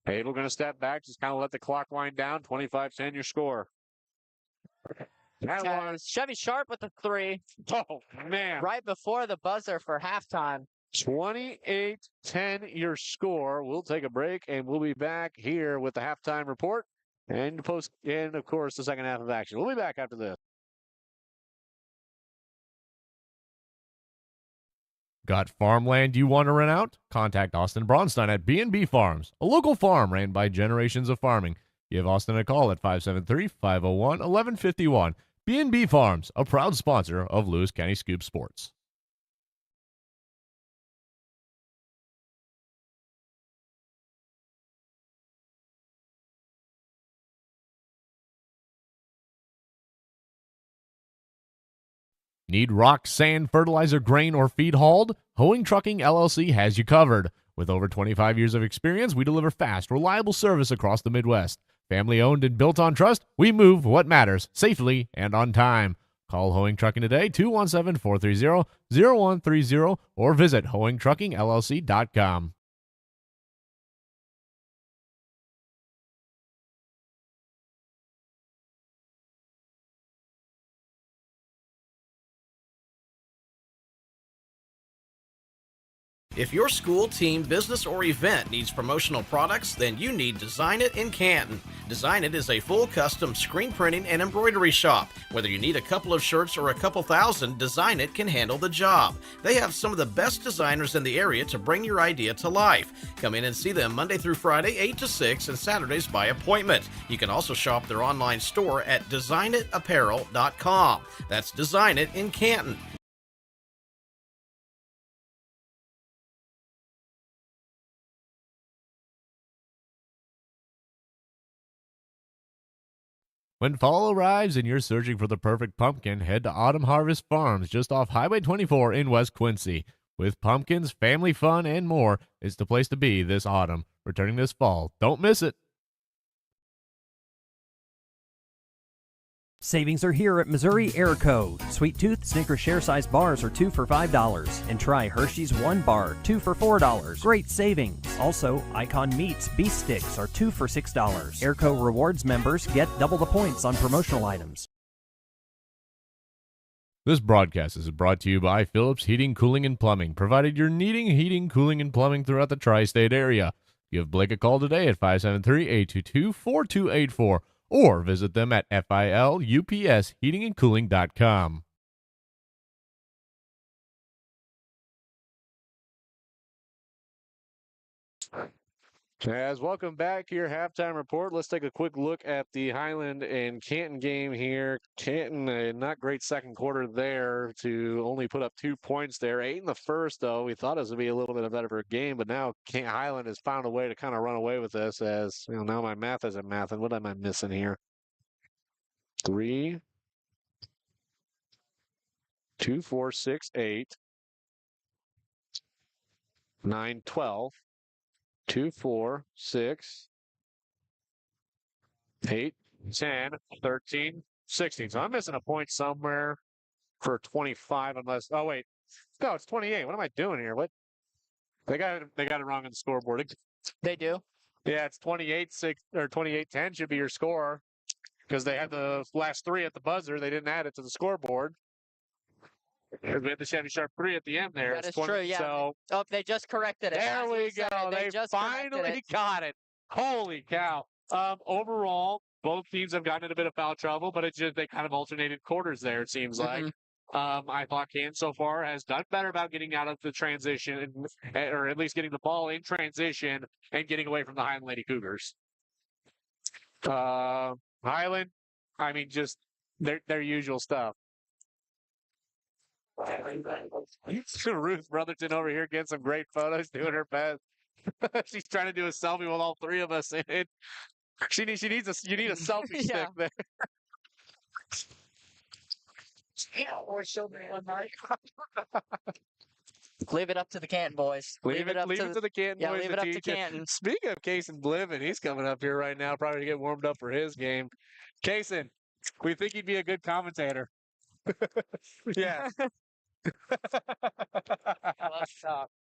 Abel going to step back, just kind of let the clock wind down. 25-10 your score. That was Chevy Sharp with the 3. Oh, man. Right before the buzzer for halftime. 28-10 your score. We'll take a break, and we'll be back here with the halftime report and of course, the second half of action. We'll be back after this. Got farmland you want to rent out? Contact Austin Braunstein at B&B Farms, a local farm ran by generations of farming. Give Austin a call at 573-501-1151. B&B Farms, a proud sponsor of Lewis County Scoop Sports. Need rock, sand, fertilizer, grain, or feed hauled? Hoeing Trucking LLC has you covered. With over 25 years of experience, we deliver fast, reliable service across the Midwest. Family owned and built on trust, we move what matters safely and on time. Call Hoeing Trucking today, 217-430-0130, or visit hoeingtruckingllc.com. If your school, team, business, or event needs promotional products, then you need Design It in Canton. Design It is a full custom screen printing and embroidery shop. Whether you need a couple of shirts or a couple thousand, Design It can handle the job. They have some of the best designers in the area to bring your idea to life. Come in and see them Monday through Friday, 8 to 6, and Saturdays by appointment. You can also shop their online store at designitapparel.com. That's Design It in Canton. When fall arrives and you're searching for the perfect pumpkin, head to Autumn Harvest Farms just off Highway 24 in West Quincy. With pumpkins, family fun, and more, it's the place to be this autumn. Returning this fall. Don't miss it. Savings are here at Missouri Air Co. Sweet Tooth Snickers share size bars are 2 for $5. And try Hershey's 1 bar, 2 for $4. Great savings. Also, Icon Meats beef sticks are 2 for $6. Airco Rewards members get double the points on promotional items. This broadcast is brought to you by Phillips Heating, Cooling, and Plumbing, provided you're needing heating, cooling, and plumbing throughout the tri-state area. Give Blake a call today at 573-822-4284 or visit them at filupsheatingandcooling.com. As welcome back to your halftime report. Let's take a quick look at the Highland and Canton game here. Canton, not great second quarter there to only put up 2 points there. 8 in the first, though. We thought it was going to be a little bit better of a game, but now Highland has found a way to kind of run away with this as, now my math isn't mathing. What am I missing here? 3, 2, 4, 6, 8, 9, 12. 2, 4, 6, 8, 10, 13, 16. So I'm missing a point somewhere for 25 unless, oh wait, no, it's 28. What am I doing here? What? They got it wrong on the scoreboard. They do. Yeah, it's 28-6 or 28-10 should be your score because they had the last three at the buzzer. They didn't add it to the scoreboard. We had the Chevy Sharp 3 at the end there. That It's is true, yeah. So Oh, they just corrected it. there As you we said, go. They just corrected finally it. got it. Holy cow. Overall, both teams have gotten in a bit of foul trouble, but it's just they kind of alternated quarters there, it seems like. I thought Canton so far has done better about getting out of the transition, or at least getting the ball in transition and getting away from the Highland Lady Cougars. Highland, I mean, just their usual stuff. Ruth Brotherton over here getting some great photos, doing her best. She's trying to do a selfie with all three of us in it. You need a selfie stick there. Leave it up to the Canton boys. Leave it to the Canton boys. Leave it up to Canton. Speaking of Kaysen Bliven, he's coming up here right now, probably to get warmed up for his game. Kaysen, we think he'd be a good commentator. Yeah.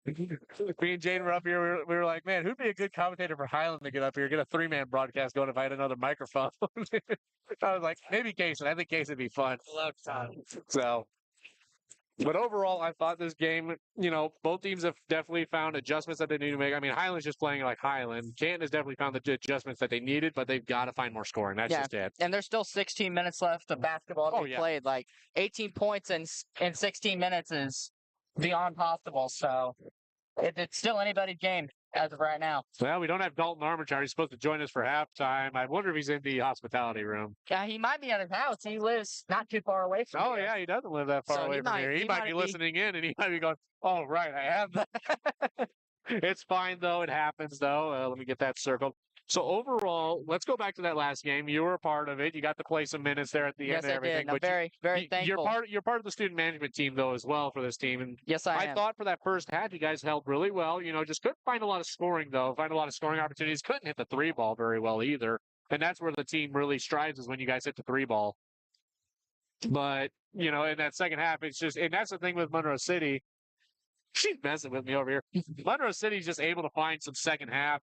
Me and Jane were up here. We were like, man, who'd be a good commentator for Highland to get up here, get a 3-man broadcast going if I had another microphone? I was like, maybe Kaysen. I think Kaysen would be fun. So, but overall, I thought this game, both teams have definitely found adjustments that they need to make. I mean, Highland's just playing like Highland. Canton has definitely found the adjustments that they needed, but they've got to find more scoring. That's just it. And there's still 16 minutes left of basketball to be played. Like 18 points in 16 minutes is beyond possible. So it's still anybody's game as of right now. Well, we don't have Dalton Armitage. He's supposed to join us for halftime. I wonder if he's in the hospitality room. Yeah, he might be at his house. He lives not too far away from here. Oh, yeah, he doesn't live that far away from here. He might be listening in, and he might be going, oh, right, I have that. It's fine, though. It happens, though. Let me get that circled. So, overall, let's go back to that last game. You were a part of it. You got to play some minutes there at the end and everything. Yes, I did. I'm very thankful. You're part of the student management team, though, as well for this team. And yes, I am. I thought for that first half, you guys held really well. Just couldn't find a lot of scoring, though. Find a lot of scoring opportunities. Couldn't hit the 3-ball very well either. And that's where the team really strives, is when you guys hit the 3-ball. But, in that second half, it's just, and that's the thing with Monroe City. She's messing with me over here. Monroe City's just able to find some second half,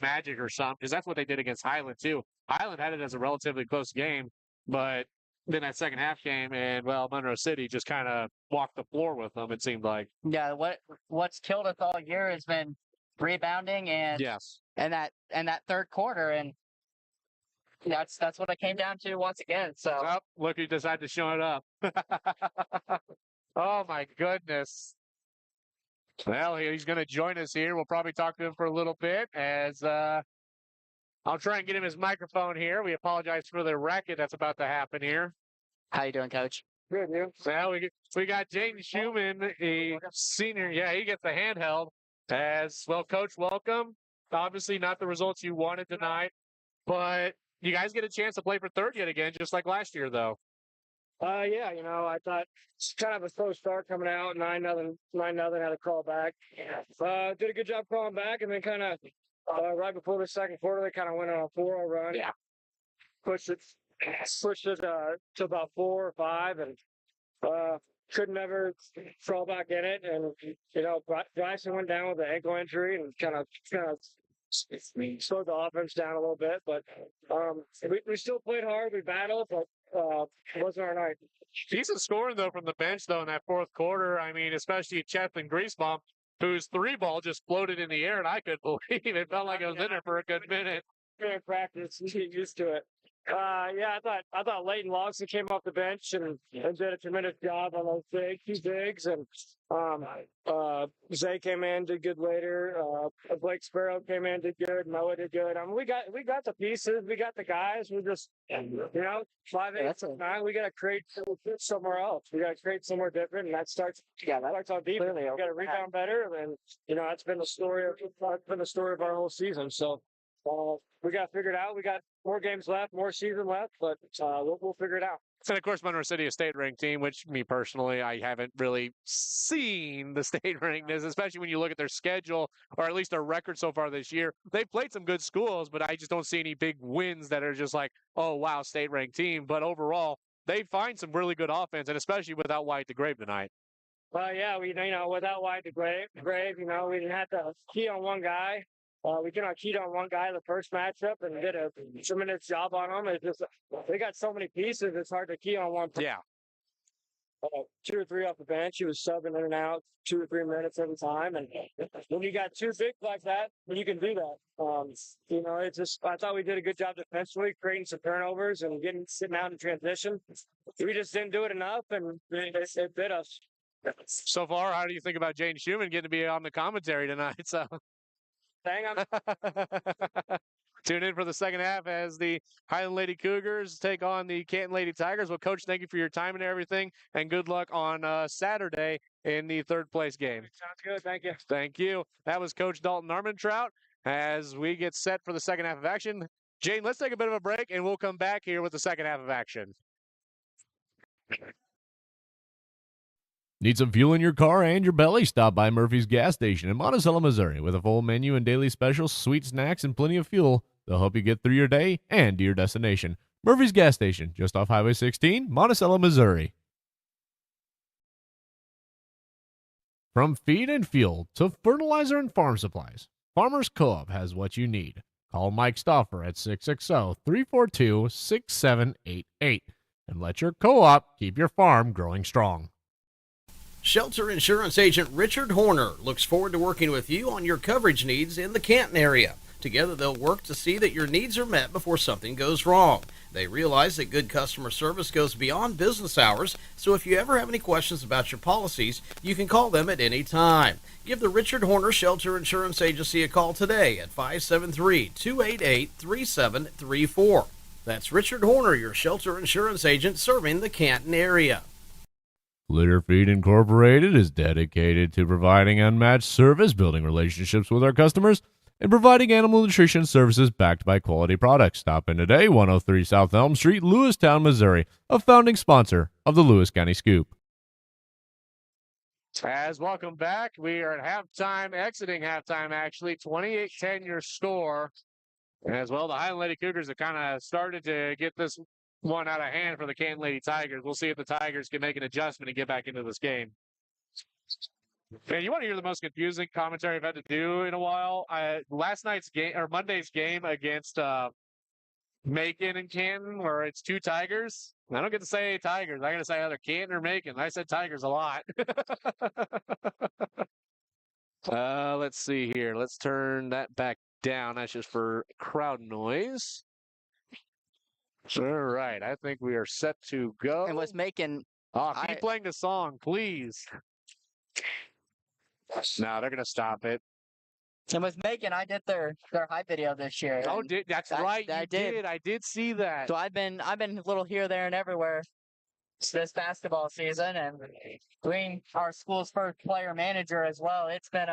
magic or something, because that's what they did against Highland, too. Highland had it as a relatively close game, but then that second half came, and, well, Monroe City just kind of walked the floor with them, it seemed like. Yeah, what's killed us all year has been rebounding and that third quarter, and that's what it came down to once again. So look who decided to show it up. Oh, my goodness. Well, he's going to join us here. We'll probably talk to him for a little bit as I'll try and get him his microphone here. We apologize for the racket that's about to happen here. How you doing, Coach? Good, you? Well, we got Jaden Schumann, a senior. Yeah, he gets the handheld. As well, Coach, welcome. Obviously not the results you wanted tonight, but you guys get a chance to play for third yet again, just like last year, though. Yeah, I thought it's kind of a slow start coming out, 9-0, had to crawl back. Did a good job crawling back, and then kind of right before the second quarter, they kind of went on a 4-0 run. Yeah. Pushed it to about 4 or 5, and couldn't ever crawl back in it. And Bryson went down with an ankle injury and kind of slowed the offense down a little bit. But we still played hard. We battled, but it wasn't our night. Decent scoring, though, from the bench, though, in that fourth quarter. I mean, especially Chaplin Griesbaum, whose 3-ball just floated in the air, and I couldn't believe it. It felt like it was in there for a good minute. In practice, you get used to it. I thought Leighton Lawson came off the bench and did a tremendous job on those two bigs, and Zay came in, did good later. Blake Sparrow came in, did good. Noah did good. I mean, we got the pieces, we got the guys. We just 5, 8, 9. We got to create somewhere else. We got to create somewhere different, and that starts on defense. We got to rebound better, and that's been the story of our whole season. So. We got to figure it out. We got more games left, more season left, but we'll figure it out. And, of course, Monroe City, a state-ranked team, which, me personally, I haven't really seen the state-rankedness, especially when you look at their schedule, or at least their record so far this year. They've played some good schools, but I just don't see any big wins that are just like, oh, wow, state-ranked team. But overall, they find some really good offense, and especially without Wyatt DeGrave tonight. Well, yeah, without Wyatt DeGrave, we didn't have to key on one guy. We cannot keyed on one guy the first matchup and did a tremendous job on him. It's just they got so many pieces, it's hard to key on one. Yeah. 2 or 3 off the bench. He was subbing in and out 2 or 3 minutes every time. And when you got 2 bigs like that, you can do that. It's just I thought we did a good job defensively, creating some turnovers and sitting out in transition. We just didn't do it enough, and it bit us. So far, how do you think about Jane Schumann getting to be on the commentary tonight? So Hang on. tune in for the second half as the Highland Lady Cougars take on the Canton Lady Tigers. Well, Coach, thank you for your time and everything, and good luck on Saturday in the third place game. Sounds good. Thank you. Thank you. That was Coach Dalton Armentrout as we get set for the second half of action. Jane, let's take a bit of a break, and we'll come back here with the second half of action. Need some fuel in your car and your belly? Stop by Murphy's gas station in Monticello, Missouri. With a full menu and daily specials, sweet snacks, and plenty of fuel, they'll help you get through your day and to your destination. Murphy's gas station, just off Highway 16, Monticello, Missouri. From feed and fuel to fertilizer and farm supplies, Farmers Co-op has what you need. Call Mike Stauffer at 660-342-6788 and let your co-op keep your farm growing strong. Shelter Insurance Agent Richard Horner looks forward to working with you on your coverage needs in the Canton area. Together, they'll work to see that your needs are met before something goes wrong. They realize that good customer service goes beyond business hours, so if you ever have any questions about your policies, you can call them at any time. Give the Richard Horner Shelter Insurance Agency a call today at 573-288-3734. That's Richard Horner, your shelter insurance agent serving the Canton area. Litter Feed Incorporated is dedicated to providing unmatched service, building relationships with our customers, and providing animal nutrition services backed by quality products. Stop in today, 103 South Elm Street, Lewistown, Missouri, a founding sponsor of the Lewis County Scoop. As welcome back, we are at halftime, exiting halftime actually, 28-10 your score. As well, the Highland Lady Cougars have kind of started to get this one out of hand for the Canton Lady Tigers. We'll see if the Tigers can make an adjustment and get back into this game. Man, you want to hear the most confusing commentary I've had to do in a while? Last night's game, or Monday's game against Macon and Canton, where it's 2 Tigers. I don't get to say Tigers. I got to say either Canton or Macon. I said Tigers a lot. Let's see here. Let's turn that back down. That's just for crowd noise. All right, I think we are set to go. And was making. Keep playing the song, please. No, they're gonna stop it. And with Macon, I did their hype video this year. Oh, that's right. I did. I did see that. So I've been a little here, there, and everywhere this basketball season, and being our school's first player manager as well. It's been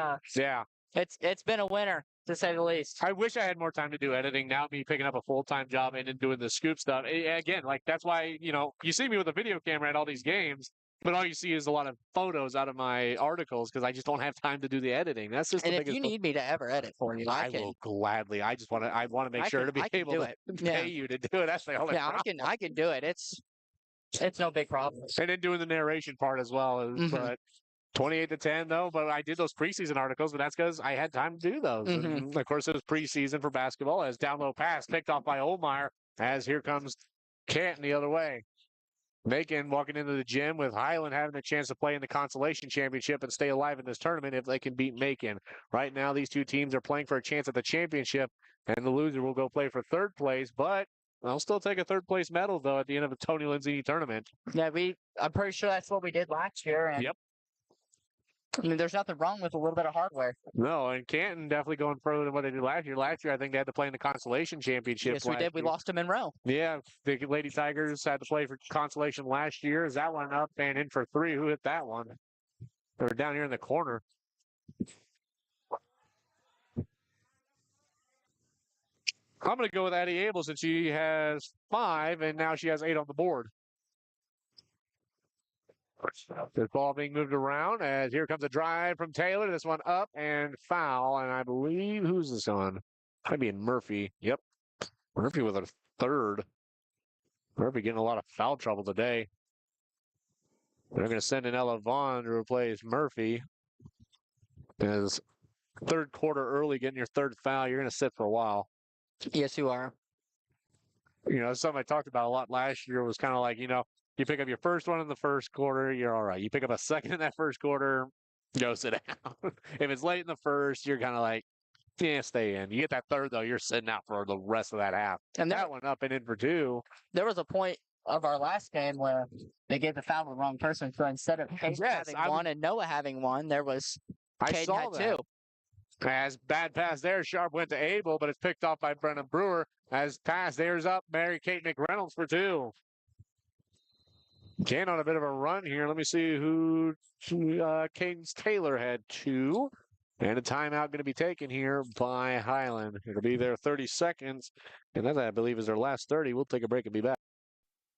it's been a winner, to say the least. I wish I had more time to do editing. Now, me picking up a full-time job and then doing the scoop stuff. Again, like that's why, you see me with a video camera at all these games, but all you see is a lot of photos out of my articles because I just don't have time to do the editing. That's just the biggest. And if you need me to ever edit for you, I will gladly. I want to make sure to be able to pay you to do it. That's the only problem. I can do it. It's no big problem. And then doing the narration part as well. But 28-10 though, but I did those preseason articles, but that's because I had time to do those. And of course, it was preseason for basketball as down low pass picked off by Olmeyer as here comes Canton the other way. Macon walking into the gym with Highland having a chance to play in the consolation championship and stay alive in this tournament if they can beat Macon. Right now, these two teams are playing for a chance at the championship, and the loser will go play for third place, but I'll still take a third place medal though at the end of the Tony Lenzini tournament. Yeah, I'm pretty sure that's what we did last year. And yep. I mean, there's nothing wrong with a little bit of hardware. No, and Canton definitely going further than what they did last year. Last year, I think they had to play in the consolation championship. Yes, we did. We lost to Monroe. Yeah, the Lady Tigers had to play for consolation last year. Is that one up and in for 3? Who hit that one? They're down here in the corner. I'm going to go with Addie Abel since she has 5, and now she has 8 on the board. This ball being moved around as here comes a drive from Taylor. This one up and foul. And I believe, who's this on? Might be in Murphy. Yep. Murphy with a third. Murphy getting a lot of foul trouble today. They're going to send in Ella Vaughn to replace Murphy. As third quarter early, getting your third foul, you're going to sit for a while. Yes, you are. You know, something I talked about a lot last year was kind of like, you know, you pick up your first one in the first quarter, you're all right. You pick up a second in that first quarter, go sit down. If it's late in the first, you're kind of like, yeah, stay in. You get that third, though, you're sitting out for the rest of that half. And that one up and in for two. There was a point of our last game where they gave the foul to the wrong person. So instead of Caden having one and Noah having one, there was Caden had two. As bad pass there, Sharp went to Abel, but it's picked off by Brennan Brewer. As pass, there's up Mary Kate McReynolds for two. Canton on a bit of a run here. Let me see who Cadence Taylor had two. And a timeout going to be taken here by Highland. It'll be their 30 seconds. And that, I believe, is their last 30. We'll take a break and be back.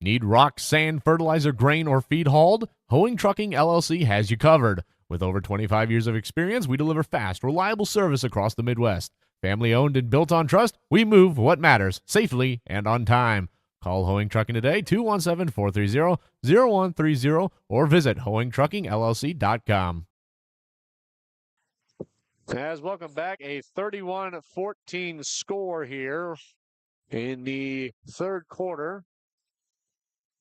Need rock, sand, fertilizer, grain, or feed hauled? Hoeing Trucking LLC has you covered. With over 25 years of experience, we deliver fast, reliable service across the Midwest. Family owned and built on trust, we move what matters, safely and on time. Call Hoeing Trucking today, 217-430-0130, or visit hoeingtruckingllc.com. As welcome back, a 31-14 score here in the third quarter.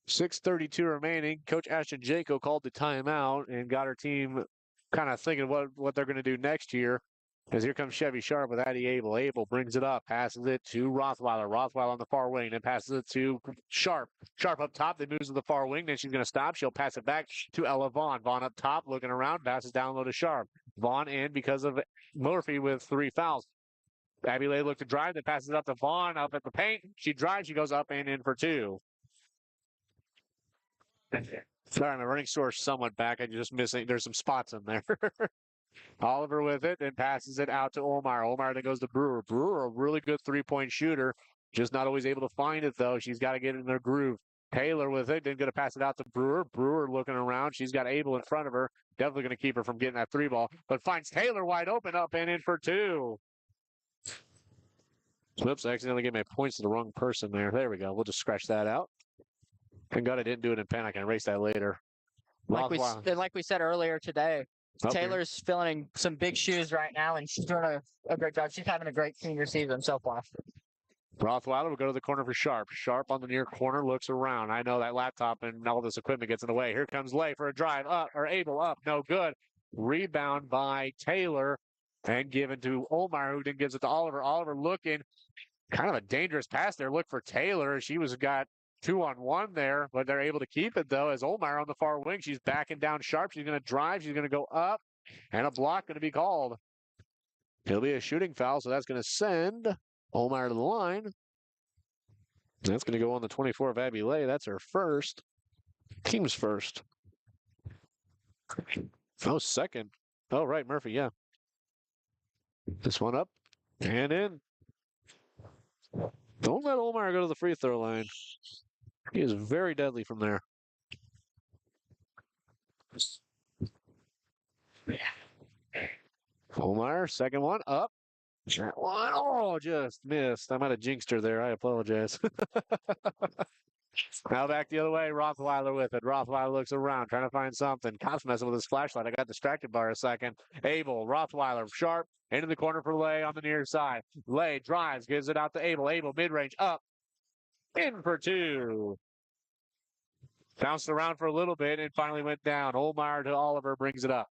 6:32 remaining. Coach Ashton Jaco called the timeout and got her team kind of thinking what they're going to do next year. As here comes Chevy Sharp with Addie Abel. Abel brings it up, passes it to Rothweiler. Rothweiler on the far wing, then passes it to Sharp. Sharp up top, then moves to the far wing. Then she's going to stop. She'll pass it back to Ella Vaughn. Vaughn up top, looking around, passes down low to Sharp. Vaughn in because of Murphy with 3 fouls. Abby Lay looked to drive, then passes it up to Vaughn up at the paint. She drives, she goes up and in for two. Sorry, my running source somewhat back. I'm just missing. There's some spots in there. Oliver with it, then passes it out to Omar. Omar then goes to Brewer. Brewer, a really good three-point shooter. Just not always able to find it, though. She's got to get in their groove. Taylor with it, then going to pass it out to Brewer. Brewer looking around. She's got Abel in front of her. Definitely going to keep her from getting that three ball, but finds Taylor wide open up and in for two. Whoops, I accidentally gave my points to the wrong person there. There we go. We'll just scratch that out. Thank God I didn't do it in pen. I can erase that later. Like we said earlier today, Taylor's filling some big shoes right now, and she's doing a great job. She's having a great senior season so far. Rothweiler will go to the corner for Sharp. Sharp on the near corner, looks around. I know that laptop and all this equipment gets in the way. Here comes Lay for a drive up, or Abel up. No good. Rebound by Taylor and given to Omar, who then gives it to Oliver. Oliver looking. Kind of a dangerous pass there. Look for Taylor. She got 2-on-1 there, but they're able to keep it, though, as Omar on the far wing. She's backing down Sharp. She's going to drive. She's going to go up, and a block going to be called. It'll be a shooting foul, so that's going to send Omar to the line. That's going to go on the 24 of Abby Lay. That's her first. Team's first. Oh, second. Oh, right, Murphy, yeah. This one up and in. Don't let Omar go to the free throw line. He is very deadly from there. Omar, second one, up. That one, oh, just missed. I might have jinxed her there. I apologize. Now back the other way. Rothweiler with it. Rothweiler looks around, trying to find something. Cops messing with his flashlight. I got distracted by her a second. Abel, Rothweiler, Sharp, into the corner for Lay on the near side. Lay drives, gives it out to Abel. Abel, mid-range, up. In for two. Bounced around for a little bit and finally went down. Olmeyer to Oliver brings it up.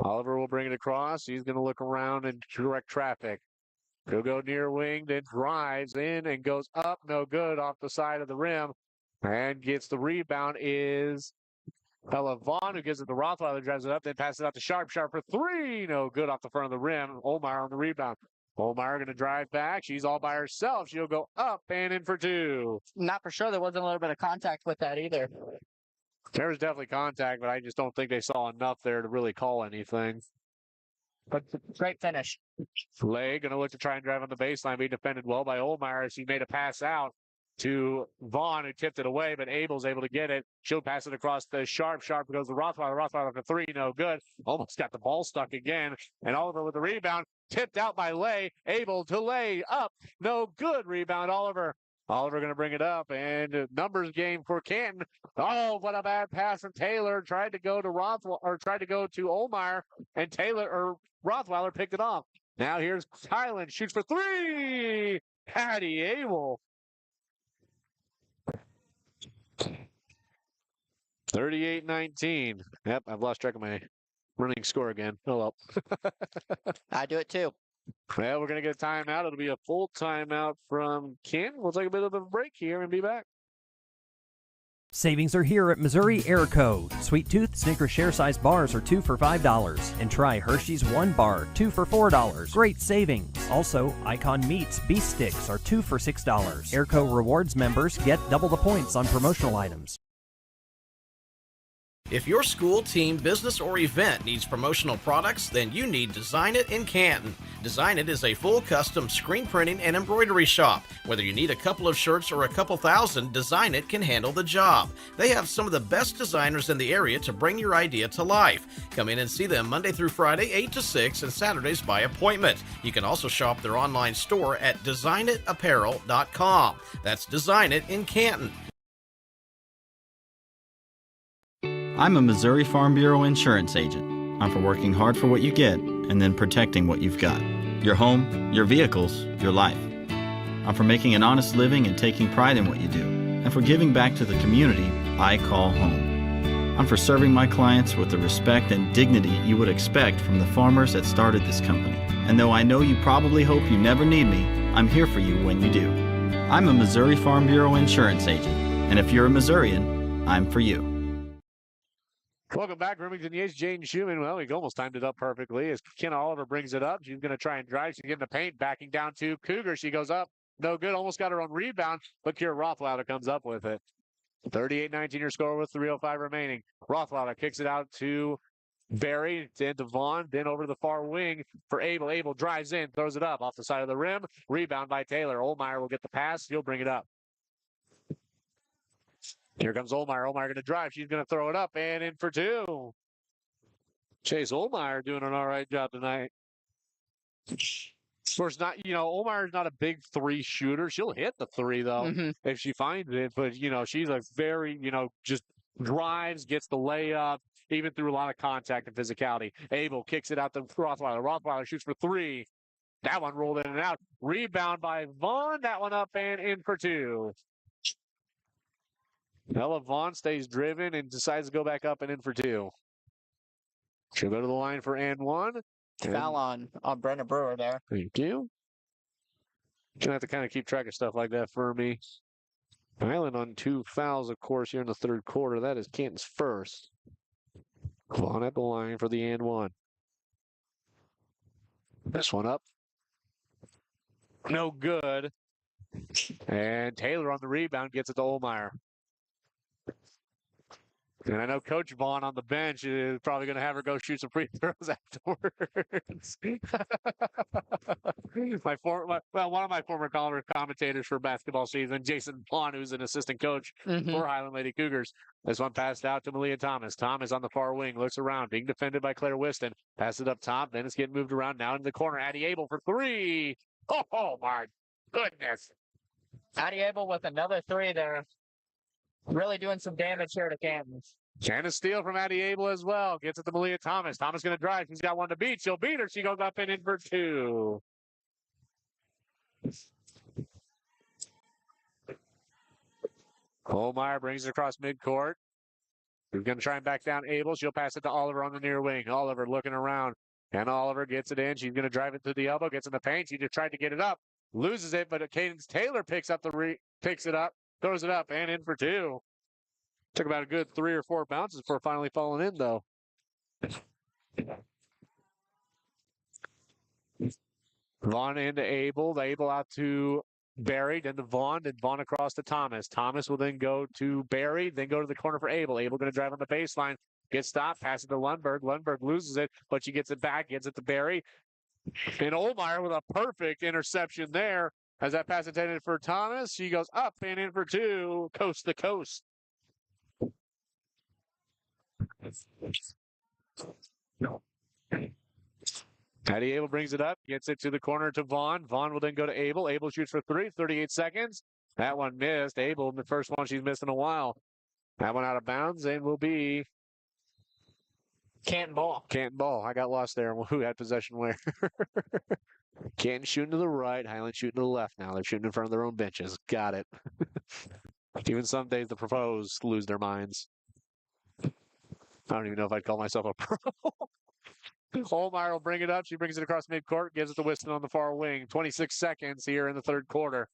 Oliver will bring it across. He's going to look around and direct traffic. He'll go near wing, then drives in and goes up. No good off the side of the rim. And gets the rebound is Ella Vaughn, who gives it to Rothweiler, drives it up, then passes it out to Sharp. Sharp for three. No good off the front of the rim. Olmeyer on the rebound. Olmeyer going to drive back. She's all by herself. She'll go up and in for two. Not for sure. There wasn't a little bit of contact with that either. There was definitely contact, but I just don't think they saw enough there to really call anything. But great finish. Lay going to look to try and drive on the baseline, being defended well by Olmeyer as he made a pass out to Vaughn, who tipped it away, but Abel's able to get it. She'll pass it across to Sharp. Sharp goes to Rothweiler. Rothweiler for three, no good. Almost got the ball stuck again. And Oliver with the rebound. Tipped out by Lay. Able to lay up. No good. Rebound, Oliver. Oliver going to bring it up, and numbers game for Canton. Oh, what a bad pass from Taylor. Tried to go to Olmeyer, and Rothweiler picked it off. Now here's Highland, shoots for three. Patty Abel. 38-19. Yep, I've lost track of my running score again. Oh well. I do it too. Well, we're going to get a timeout. It'll be a full timeout from Ken. We'll take a bit of a break here and be back. Savings are here at Missouri Air Code. Sweet Tooth Snickers share size bars are 2 for $5. And try Hershey's 1 bar, 2 for $4. Great savings. Also, Icon Meats beef sticks are 2 for $6. Airco Rewards members get double the points on promotional items. If your school, team, business, or event needs promotional products, then you need Design It in Canton. Design It is a full custom screen printing and embroidery shop. Whether you need a couple of shirts or a couple thousand, Design It can handle the job. They have some of the best designers in the area to bring your idea to life. Come in and see them Monday through Friday, 8 to 6, and Saturdays by appointment. You can also shop their online store at designitapparel.com. That's Design It in Canton. I'm a Missouri Farm Bureau insurance agent. I'm for working hard for what you get and then protecting what you've got. Your home, your vehicles, your life. I'm for making an honest living and taking pride in what you do, and for giving back to the community I call home. I'm for serving my clients with the respect and dignity you would expect from the farmers that started this company. And though I know you probably hope you never need me, I'm here for you when you do. I'm a Missouri Farm Bureau insurance agent, and if you're a Missourian, I'm for you. Welcome back, Remington Yates, Jaden Schumann. Well, he almost timed it up perfectly as Ken Oliver brings it up. She's going to try and drive. She's getting the paint, backing down to Cougar. She goes up. No good. Almost got her own rebound, but Kira Rothweiler comes up with it. 38-19 your score with 3:05 remaining. Rothweiler kicks it out to Barry, then to Vaughn, then over to the far wing for Abel. Abel drives in, throws it up off the side of the rim. Rebound by Taylor. Olmeyer will get the pass. He'll bring it up. Here comes Olmeyer. Olmeyer going to drive. She's going to throw it up and in for two. Chase Olmeyer doing an all right job tonight. Of course, Olmeyer's not a big three shooter. She'll hit the three, though, if she finds it. But, she's a very, just drives, gets the layup, even through a lot of contact and physicality. Abel kicks it out to Rothweiler. Rothweiler shoots for three. That one rolled in and out. Rebound by Vaughn. That one up and in for two. Ella Vaughn stays driven and decides to go back up and in for two. She'll go to the line for and one. Foul on Brenda Brewer there. Thank you. Gonna have to kind of keep track of stuff like that for me. Highland on 2 fouls, of course, here in the third quarter. That is Canton's first. Vaughn at the line for the and one. This one up. No good. And Taylor on the rebound gets it to Olmeyer. And I know Coach Vaughn on the bench is probably going to have her go shoot some free throws afterwards. One of my former commentators for basketball season, Jason Vaughn, who's an assistant coach for Highland Lady Cougars. This one passed out to Malia Thomas. Thomas on the far wing, looks around, being defended by Claire Whiston. Pass it up top, then it's getting moved around now in the corner. Addie Abel for three. Oh my goodness. Addie Abel with another three there. Really doing some damage here to Canton. And a steal from Addie Abel as well. Gets it to Malia Thomas. Thomas going to drive. She's got one to beat. She'll beat her. She goes up and in for two. Olmeyer brings it across midcourt. We're going to try and back down Abel. She'll pass it to Oliver on the near wing. Oliver looking around. And Oliver gets it in. She's going to drive it to the elbow. Gets in the paint. She just tried to get it up. Loses it, but Cadence Taylor picks it up. Throws it up and in for two. Took about a good 3 or 4 bounces before finally falling in, though. Vaughn into Abel. The Abel out to Barry, then to Vaughn, then Vaughn across to Thomas. Thomas will then go to Barry, then go to the corner for Abel. Abel going to drive on the baseline. Gets stopped, passes to Lundberg. Lundberg loses it, but she gets it back, gets it to Barry. And Olmeyer with a perfect interception there. As that pass intended for Thomas, she goes up and in for two, coast to coast. Addie Abel brings it up, gets it to the corner to Vaughn. Vaughn will then go to Abel. Abel shoots for three, 38 seconds. That one missed. Abel, the first one she's missed in a while. That one out of bounds and will be Canton ball. Canton ball. I got lost there. Who had possession where? Canton shooting to the right. Highland shooting to the left now. They're shooting in front of their own benches. Got it. Even some days the pros lose their minds. I don't even know if I'd call myself a pro. Olmeyer will bring it up. She brings it across midcourt, gives it to Whiston on the far wing. 26 seconds here in the third quarter.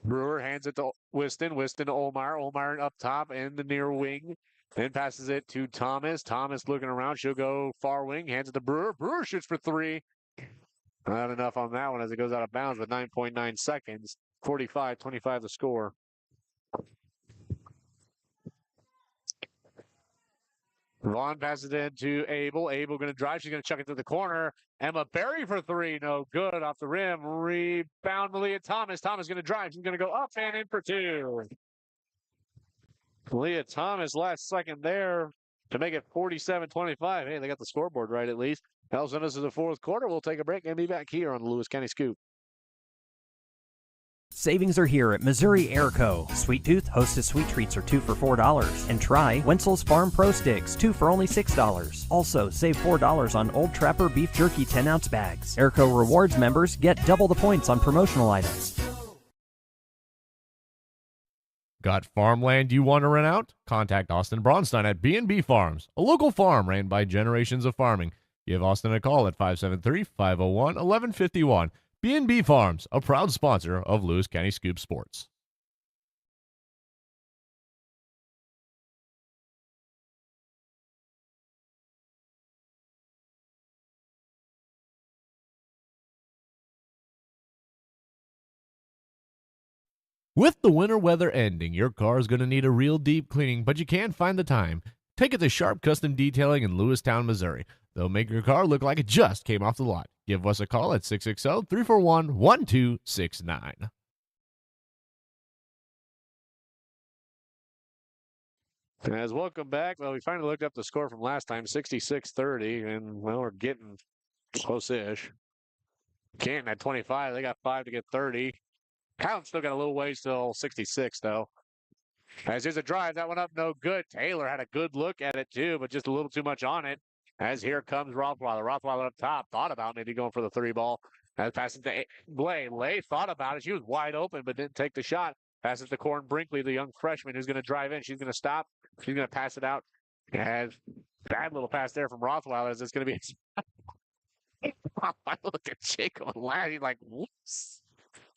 Brewer hands it to Whiston. Whiston to Olmeyer. Olmeyer up top in the near wing. Then passes it to Thomas. Thomas looking around. She'll go far wing. Hands it to Brewer. Brewer shoots for three. Not enough on that one as it goes out of bounds with 9.9 seconds. 45-25 the score. Vaughn passes it to Abel. Abel going to drive. She's going to chuck it to the corner. Emma Berry for three. No good off the rim. Rebound Malia Thomas. Thomas going to drive. She's going to go up and in for two. Malia Thomas last second there to make it 47-25. Hey, they got the scoreboard right at least. That'll send us to the fourth quarter. We'll take a break and be back here on the Lewis County Scoop. Savings are here at Missouri Airco. Sweet Tooth Hostess Sweet Treats are 2 for $4. And try Wenzel's Farm Pro Sticks, 2 for only $6. Also, save $4 on Old Trapper Beef Jerky 10-ounce bags. Airco Rewards members get double the points on promotional items. Got farmland you want to rent out? Contact Austin Braunstein at B&B Farms, a local farm ran by generations of farming. Give Austin a call at 573-501-1151. B&B Farms, a proud sponsor of Lewis County Scoop Sports. With the winter weather ending, your car is going to need a real deep cleaning, but you can't find the time. Take it to Sharp Custom Detailing in Lewistown, Missouri. They'll make your car look like it just came off the lot. Give us a call at 660-341-1269. As welcome back. Well, we finally looked up the score from last time, 66-30, and well, we're getting close-ish. Canton at 25. They got 5 to get 30. Canton still got a little ways till 66, though. As there's a drive, that one up no good. Taylor had a good look at it, too, but just a little too much on it. As here comes Rothweiler. Rothweiler up top. Thought about maybe going for the three ball. As passes to Lay. Lay thought about it. She was wide open, but didn't take the shot. Passes to Corin Brinkley, the young freshman who's going to drive in. She's going to stop. She's going to pass it out. As bad little pass there from Rothweiler as it's going to be. I look at Jacob and laugh. He's like, whoops.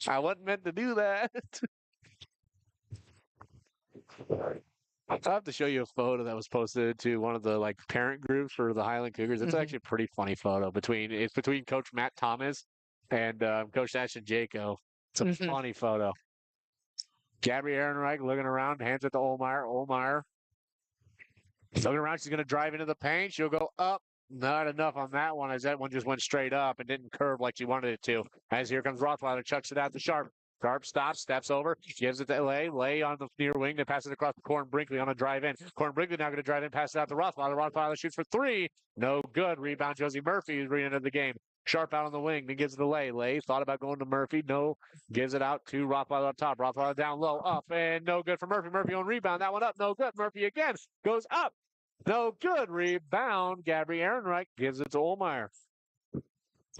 I wasn't meant to do that. I'll have to show you a photo that was posted to one of the parent groups for the Highland Cougars. It's actually a pretty funny photo between Coach Matt Thomas and Coach Ashton Jaco. It's a funny photo. Gabby Ehrenreich looking around, hands it to Olmeyer. Olmeyer looking around. She's going to drive into the paint. She'll go up. Not enough on that one, as that one just went straight up and didn't curve like she wanted it to. As here comes Rothweiler, chucks it out to Sharp. Sharp stops, steps over, gives it to Lay. Lay on the near wing, then passes it across to Corin Brinkley on a drive in. Corin Brinkley now going to drive in, pass it out to Rothweiler. Rothweiler shoots for three. No good. Rebound, Josie Murphy is re-entered the game. Sharp out on the wing, then gives it to Lay. Lay thought about going to Murphy. No. Gives it out to Rothweiler up top. Rothweiler down low, up, and no good for Murphy. Murphy on rebound. That one up, no good. Murphy again goes up. No good. Rebound. Gabby Ehrenreich gives it to Olmeyer.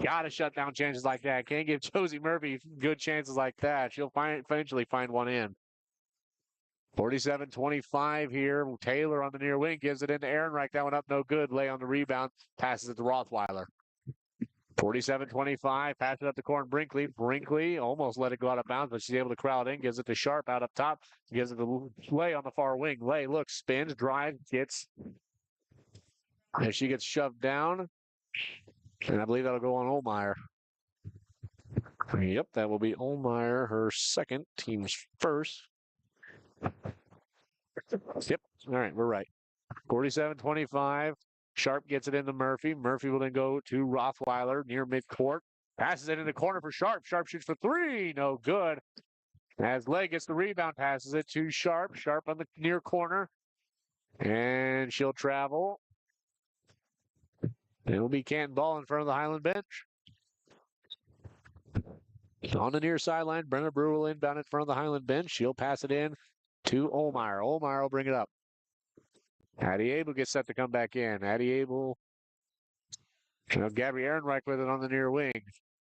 Got to shut down chances like that. Can't give Josie Murphy good chances like that. She'll eventually find one in. 47-25 here. Taylor on the near wing gives it into Ehrenreich. That one up, no good. Lay on the rebound. Passes it to Rothweiler. 47-25. Pass it up to Corin Brinkley. Brinkley almost let it go out of bounds, but she's able to crowd in. Gives it to Sharp out up top. Gives it to Lay on the far wing. Lay looks, spins, drives, gets. And she gets shoved down. And I believe that'll go on Olmeyer. Yep, that will be Olmeyer, her second, team's first. Yep, all right, we're right. 47-25. Sharp gets it into Murphy. Murphy will then go to Rothweiler near midcourt. Passes it in the corner for Sharp. Sharp shoots for three. No good. As Lay gets the rebound, passes it to Sharp. Sharp on the near corner. And she'll travel. It'll be Canton ball in front of the Highland bench. On the near sideline, Brenna Brewer will inbound in front of the Highland bench. She'll pass it in to Olmeyer. Olmeyer will bring it up. Addie Abel gets set to come back in. Addie Abel. Gabby Ehrenreich with it on the near wing.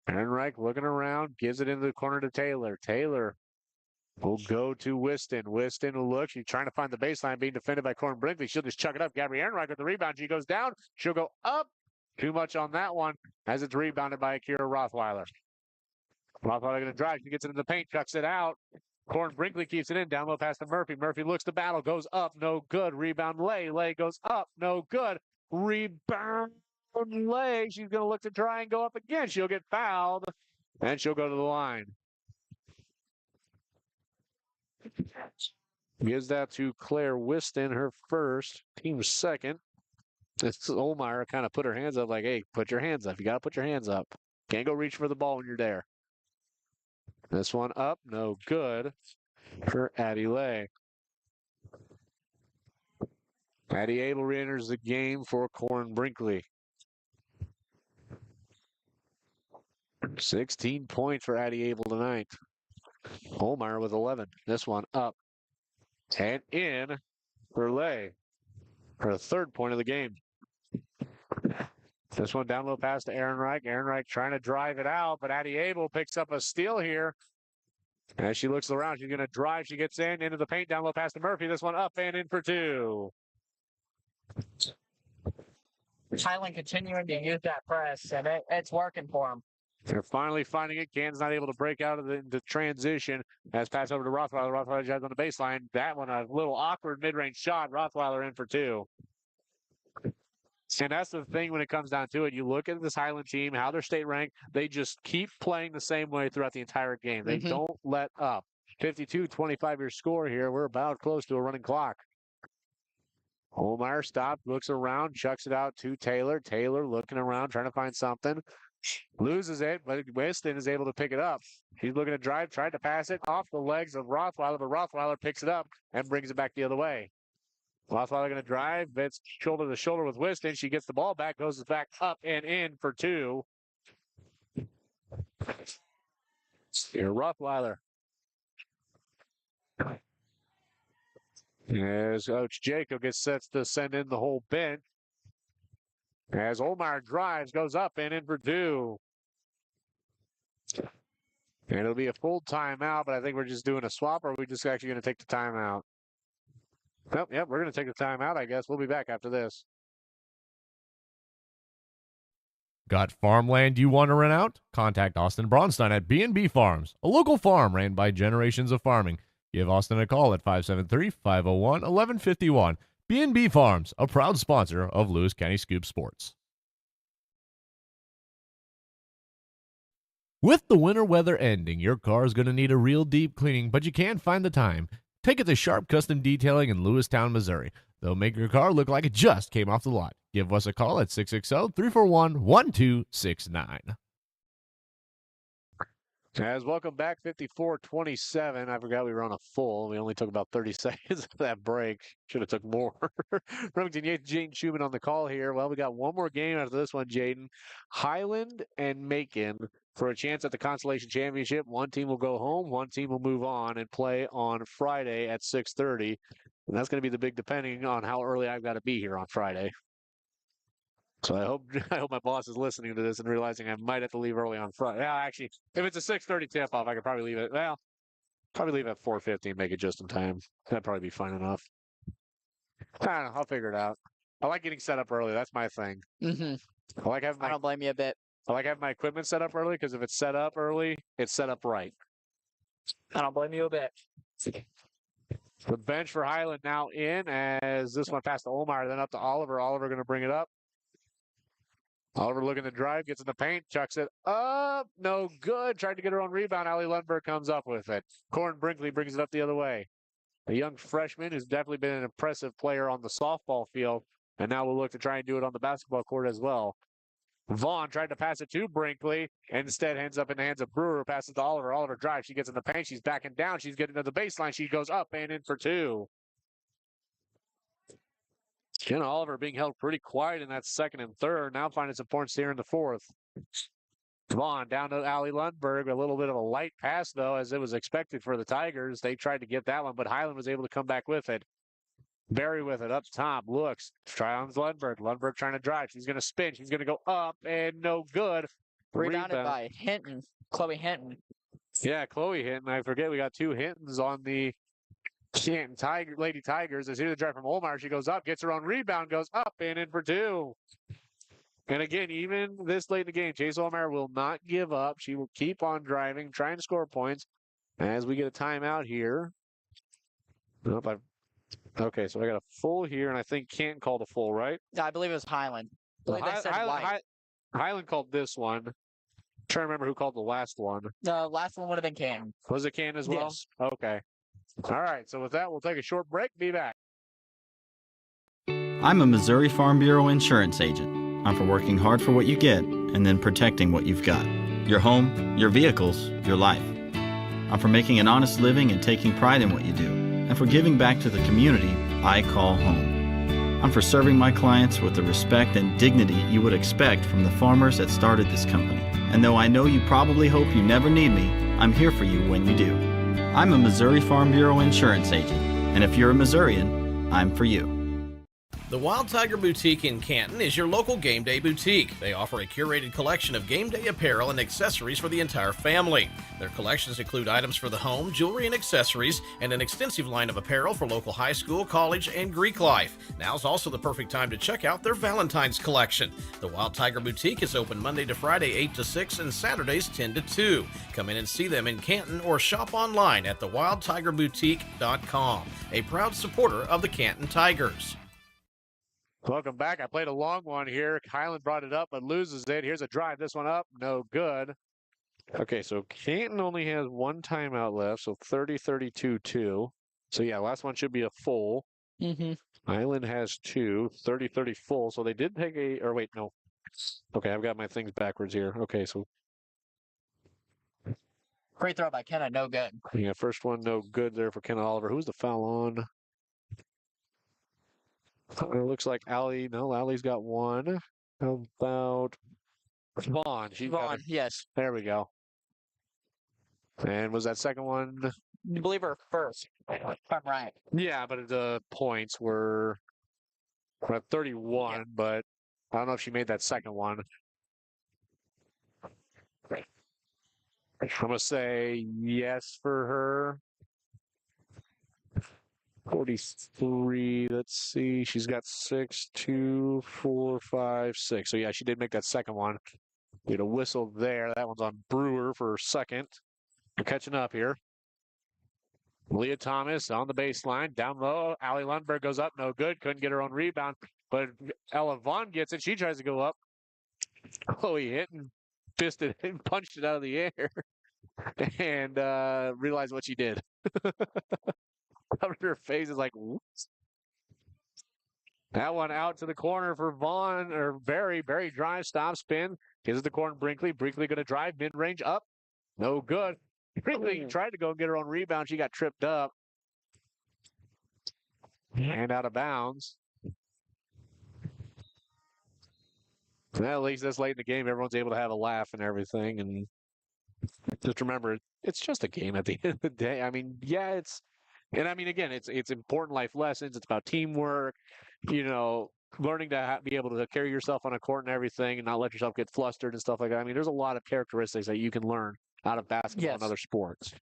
Ehrenreich looking around, gives it into the corner to Taylor. Taylor will go to Whiston. Whiston will look. She's trying to find the baseline, being defended by Corin Brinkley. She'll just chuck it up. Gabby Ehrenreich with the rebound. She goes down. She'll go up. Too much on that one as it's rebounded by Akira Rothweiler. Rothweiler going to drive. She gets it in the paint, chucks it out. Corin Brinkley keeps it in. Down low pass to Murphy. Murphy looks to battle. Goes up. No good. Rebound Lay. Lay goes up. No good. Rebound Lay. She's going to look to try and go up again. She'll get fouled. And she'll go to the line. Gives that to Claire Whiston, her first, team second. It's Olmeyer kind of put her hands up like, hey, put your hands up. You got to put your hands up. Can't go reach for the ball when you're there. This one up, no good for Addie Lay. Addie Abel re-enters the game for Corin Brinkley. 16 points for Addie Abel tonight. Olmeyer with 11. This one up and in for Lay. Her third point of the game. This one down low pass to Ehrenreich. Ehrenreich trying to drive it out, but Addie Abel picks up a steal here. As she looks around, she's going to drive. She gets in, into the paint, down low pass to Murphy. This one up and in for two. Highland continuing to use that press, and it's working for them. They're finally finding it. Canton's not able to break out of the transition. As pass over to Rothweiler. Rothweiler drives on the baseline. That one, a little awkward mid-range shot. Rothweiler in for two. And that's the thing when it comes down to it. You look at this Highland team, how they're state ranked, they just keep playing the same way throughout the entire game. They don't let up. 52-25 your score here. We're about close to a running clock. Olmeyer stops, looks around, chucks it out to Taylor. Taylor looking around, trying to find something. Loses it, but Weston is able to pick it up. He's looking to drive, tried to pass it off the legs of Rothweiler, but Rothweiler picks it up and brings it back the other way. Rothweiler going to drive. It's shoulder to shoulder with Whiston. She gets the ball back, goes back up and in for two. Here, Rothweiler. As Coach Jacob gets set to send in the whole bench. As Olmeyer drives, goes up and in for two. And it'll be a full timeout, but I think we're just doing a swap, or are we just actually going to take the timeout? Yep, we're going to take the timeout, I guess. We'll be back after this. Got farmland you want to rent out? Contact Austin Braunstein at B&B Farms, a local farm ran by generations of farming. Give Austin a call at 573-501-1151. B&B Farms, a proud sponsor of Lewis County Scoop Sports. With the winter weather ending, your car is going to need a real deep cleaning, but you can't find the time. Take it to Sharp Custom Detailing in Lewistown, Missouri. They'll make your car look like it just came off the lot. Give us a call at 660-341-1269. As welcome back, 54-27. I forgot we were on a full. We only took about 30 seconds of that break. Should have took more. Remington Yates, Jaden Schumann on the call here. Well, we got one more game after this one, Jaden. Highland and Macon for a chance at the Consolation Championship. One team will go home. One team will move on and play on Friday at 6:30. And that's going to be the big depending on how early I've got to be here on Friday. So I hope my boss is listening to this and realizing I might have to leave early on Friday. Yeah, actually, if it's a 6:30 tip-off, I could probably leave it. Well, probably leave at 4:50 and make it just in time. That'd probably be fine enough. I don't know. I'll figure it out. I like getting set up early. That's my thing. I don't blame you a bit. I like having my equipment set up early because if it's set up early, it's set up right. I don't blame you a bit. The bench for Highland now in as this one passed to Olmeyer, then up to Oliver. Oliver going to bring it up. Oliver looking to drive, gets in the paint, chucks it up. No good. Tried to get her own rebound. Allie Lundberg comes up with it. Corin Brinkley brings it up the other way. A young freshman who's definitely been an impressive player on the softball field, and now we'll look to try and do it on the basketball court as well. Vaughn tried to pass it to Brinkley, and instead ends up in the hands of Brewer. Passes to Oliver. Oliver drives. She gets in the paint. She's backing down. She's getting to the baseline. She goes up and in for two. Jenna Oliver being held pretty quiet in that second and third. Now finding some points here in the fourth. Vaughn down to Allie Lundberg. A little bit of a light pass, though, as it was expected for the Tigers. They tried to get that one, but Highland was able to come back with it. Barry with it up top. Looks. Try on Lundberg. Lundberg trying to drive. She's going to spin. She's going to go up and no good. Rebounded by Hinton. Chloe Hinton. Yeah, Chloe Hinton. I forget we got two Hintons on the Canton Lady Tigers. As here the drive from Olmeyer. She goes up, gets her own rebound, goes up and in for two. And again, even this late in the game, Chase Olmeyer will not give up. She will keep on driving, trying to score points. As we get a timeout here. Okay, so I got a full here, and I think Canton called a full, right? I believe it was Highland. I believe they said white. Highland called this one. I'm trying to remember who called the last one. The last one would have been Canton. Was it Canton as well? Yes. Okay. All right, so with that, we'll take a short break. Be back. I'm a Missouri Farm Bureau insurance agent. I'm for working hard for what you get and then protecting what you've got. Your home, your vehicles, your life. I'm for making an honest living and taking pride in what you do, and for giving back to the community I call home. I'm for serving my clients with the respect and dignity you would expect from the farmers that started this company. And though I know you probably hope you never need me, I'm here for you when you do. I'm a Missouri Farm Bureau insurance agent, and if you're a Missourian, I'm for you. The Wild Tiger Boutique in Canton is your local game day boutique. They offer a curated collection of game day apparel and accessories for the entire family. Their collections include items for the home, jewelry and accessories, and an extensive line of apparel for local high school, college, and Greek life. Now's also the perfect time to check out their Valentine's collection. The Wild Tiger Boutique is open Monday to Friday 8 to 6 and Saturdays 10 to 2. Come in and see them in Canton or shop online at thewildtigerboutique.com, a proud supporter of the Canton Tigers. Welcome back. I played a long one here. Highland brought it up, but loses it. Here's a drive. This one up. No good. Okay, so Canton only has one timeout left, so 30-32-2. So, yeah, last one should be a full. Mm-hmm. Highland has two, 30-30 full. So they did take a, or wait, no. Okay, I've got my things backwards here. Okay, so. Great throw by Kenna, no good. Yeah, first one, no good there for Kenna Oliver. Who's the foul on? It looks like Allie. No, Allie's got one. How about Vaughn? Vaughn, yes. There we go. And was that second one? I believe her first, if I'm right. Yeah, but the points were at 31, yeah. But I don't know if she made that second one. I'm going to say yes for her. 43. Let's see. She's got 6, 2, 4, 5, 6. So yeah, she did make that second one. We had a whistle there. That one's on Brewer for second. We're catching up here. Leah Thomas on the baseline. Down low. Allie Lundberg goes up. No good. Couldn't get her own rebound. But Ella Vaughn gets it. She tries to go up. Chloe hit and fisted it and punched it out of the air. And realized what she did. Covered her face is like, whoops. That one out to the corner for Vaughn or Barry. Barry drives, stop, spin. Gives it the corner Brinkley. Brinkley going to drive mid-range up. No good. Brinkley tried to go get her own rebound. She got tripped up. And out of bounds. Well, at least this late in the game, everyone's able to have a laugh and everything. And just remember, it's just a game at the end of the day. I mean, yeah, it's. And I mean, again, it's important life lessons. It's about teamwork, learning to be able to carry yourself on a court and everything and not let yourself get flustered and stuff like that. I mean, there's a lot of characteristics that you can learn out of basketball and other sports.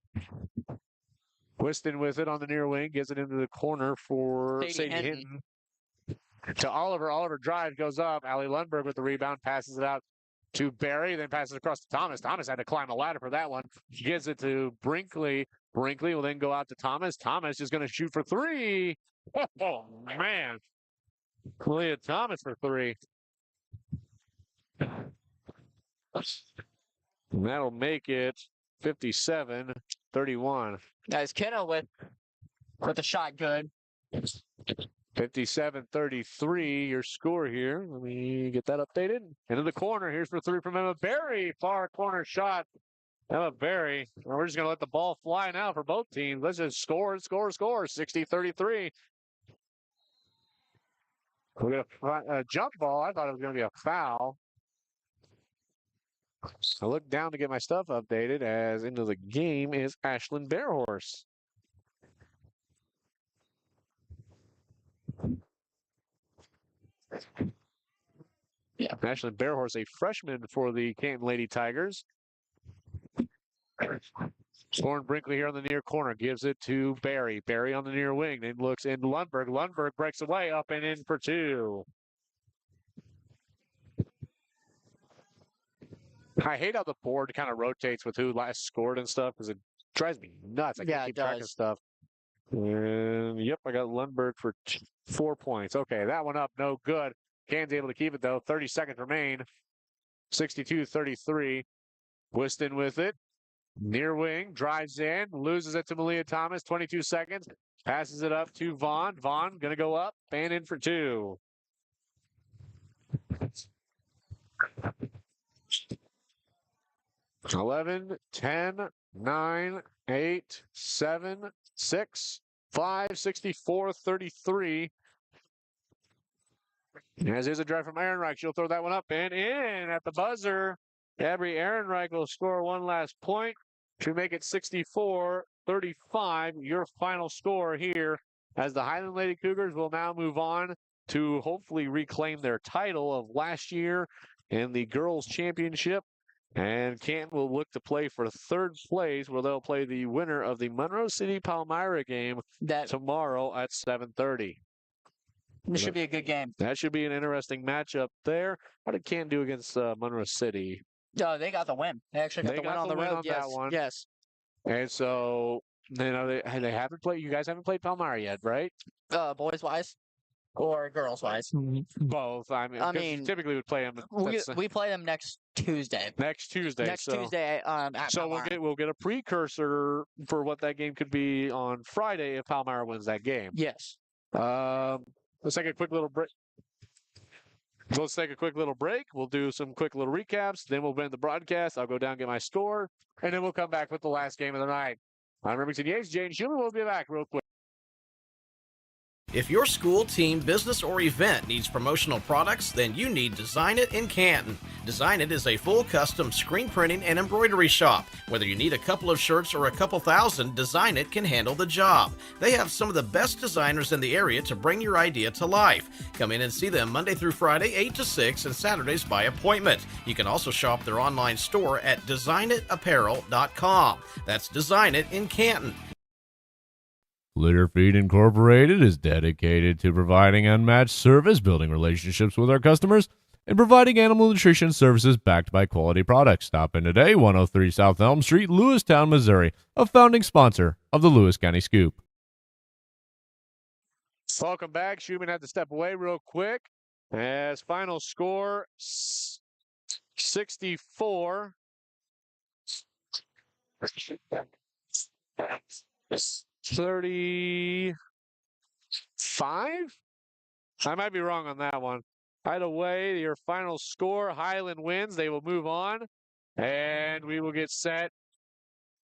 Whiston with it on the near wing, gets it into the corner for Sadie Hinton. To Oliver. Oliver drives, goes up. Allie Lundberg with the rebound, passes it out to Barry, then passes across to Thomas. Thomas had to climb a ladder for that one. She gives it to Brinkley. Brinkley will then go out to Thomas. Thomas is going to shoot for three. Oh, man. Leah Thomas for three. And that'll make it 57-31. Guys, Kenna with the shot good. 57-33, your score here. Let me get that updated. Into the corner. Here's for three from Emma Berry. Far corner shot. Emma Berry. We're just going to let the ball fly now for both teams. Let's just score. 60-33. We're going to a jump ball. I thought it was going to be a foul. I look down to get my stuff updated as into the game is Ashland Bearhorse. Yeah. Ashland Bearhorse, a freshman for the Canton Lady Tigers. Lauren Brinkley here on the near corner gives it to Barry. Barry on the near wing, then looks in Lundberg. Lundberg breaks away, up and in for two. I hate how the board kind of rotates with who last scored and stuff because it drives me nuts. I can't keep track of stuff. And yep, I got Lundberg for 4 points. Okay, that one up, no good. Can's able to keep it though. 30 seconds remain. 62-33. Whiston with it. Near wing, drives in, loses it to Malia Thomas, 22 seconds, passes it up to Vaughn. Vaughn going to go up and in for two. $11, 10, 9, 8, 7, 6, 5, 64-33. As is a drive from Ehrenreich, she'll throw that one up and in at the buzzer. Gabby Ehrenreich will score one last point to make it 64-35, your final score here, as the Highland Lady Cougars will now move on to hopefully reclaim their title of last year in the girls' championship. And Canton will look to play for third place, where they'll play the winner of the Monroe City Palmyra game tomorrow at 7:30. This should be a good game. That should be an interesting matchup there. How did Canton do against Monroe City? Oh, they got the win. They actually got the win on the road. Yes. That one. Yes. And so, you know, they haven't played. You guys haven't played Palmyra yet, right? Boys wise or girls wise? Both. I mean, typically we play them. We play them next Tuesday. Next Tuesday. Next Tuesday. At so Palmyra. we'll get a precursor for what that game could be on Friday if Palmyra wins that game. Yes. Let's take a quick little break. We'll do some quick little recaps. Then we'll end the broadcast. I'll go down and get my score. And then we'll come back with the last game of the night. I'm Remington Yates. Jane Schumann will be back real quick. If your school, team, business, or event needs promotional products, then you need Design It in Canton. Design It is a full custom screen printing and embroidery shop. Whether you need a couple of shirts or a couple thousand, Design It can handle the job. They have some of the best designers in the area to bring your idea to life. Come in and see them Monday through Friday, 8 to 6, and Saturdays by appointment. You can also shop their online store at designitapparel.com. That's Design It in Canton. Litter Feed Incorporated is dedicated to providing unmatched service, building relationships with our customers, and providing animal nutrition services backed by quality products. Stop in today, 103 South Elm Street, Lewistown, Missouri, a founding sponsor of the Lewis County Scoop. Welcome back. Schumann had to step away real quick. As final score, 64. 35? I might be wrong on that one. Either way, your final score, Highland wins. They will move on, and we will get set.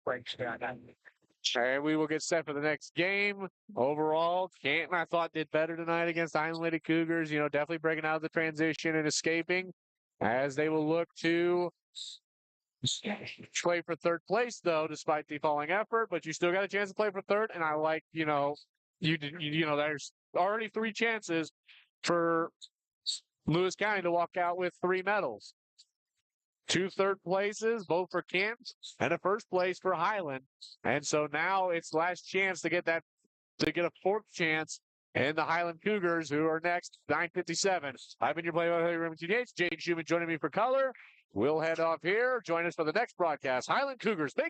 And we will get set for the next game. Overall, Canton, I thought, did better tonight against the Highland Lady Cougars. You know, definitely breaking out of the transition and escaping, as they will look to play for third place, though, despite the falling effort. But you still got a chance to play for third, and I like, you know, there's already 3 chances for Lewis County to walk out with 3 medals. 2 third places, both for Canton, and a first place for Highland. And so now it's last chance to get a 4th chance. And the Highland Cougars, who are next, 9:57. I've been your play-by-play Remington Yates. Jade Schumann joining me for color. We'll head off here. Join us for the next broadcast. Highland Cougars.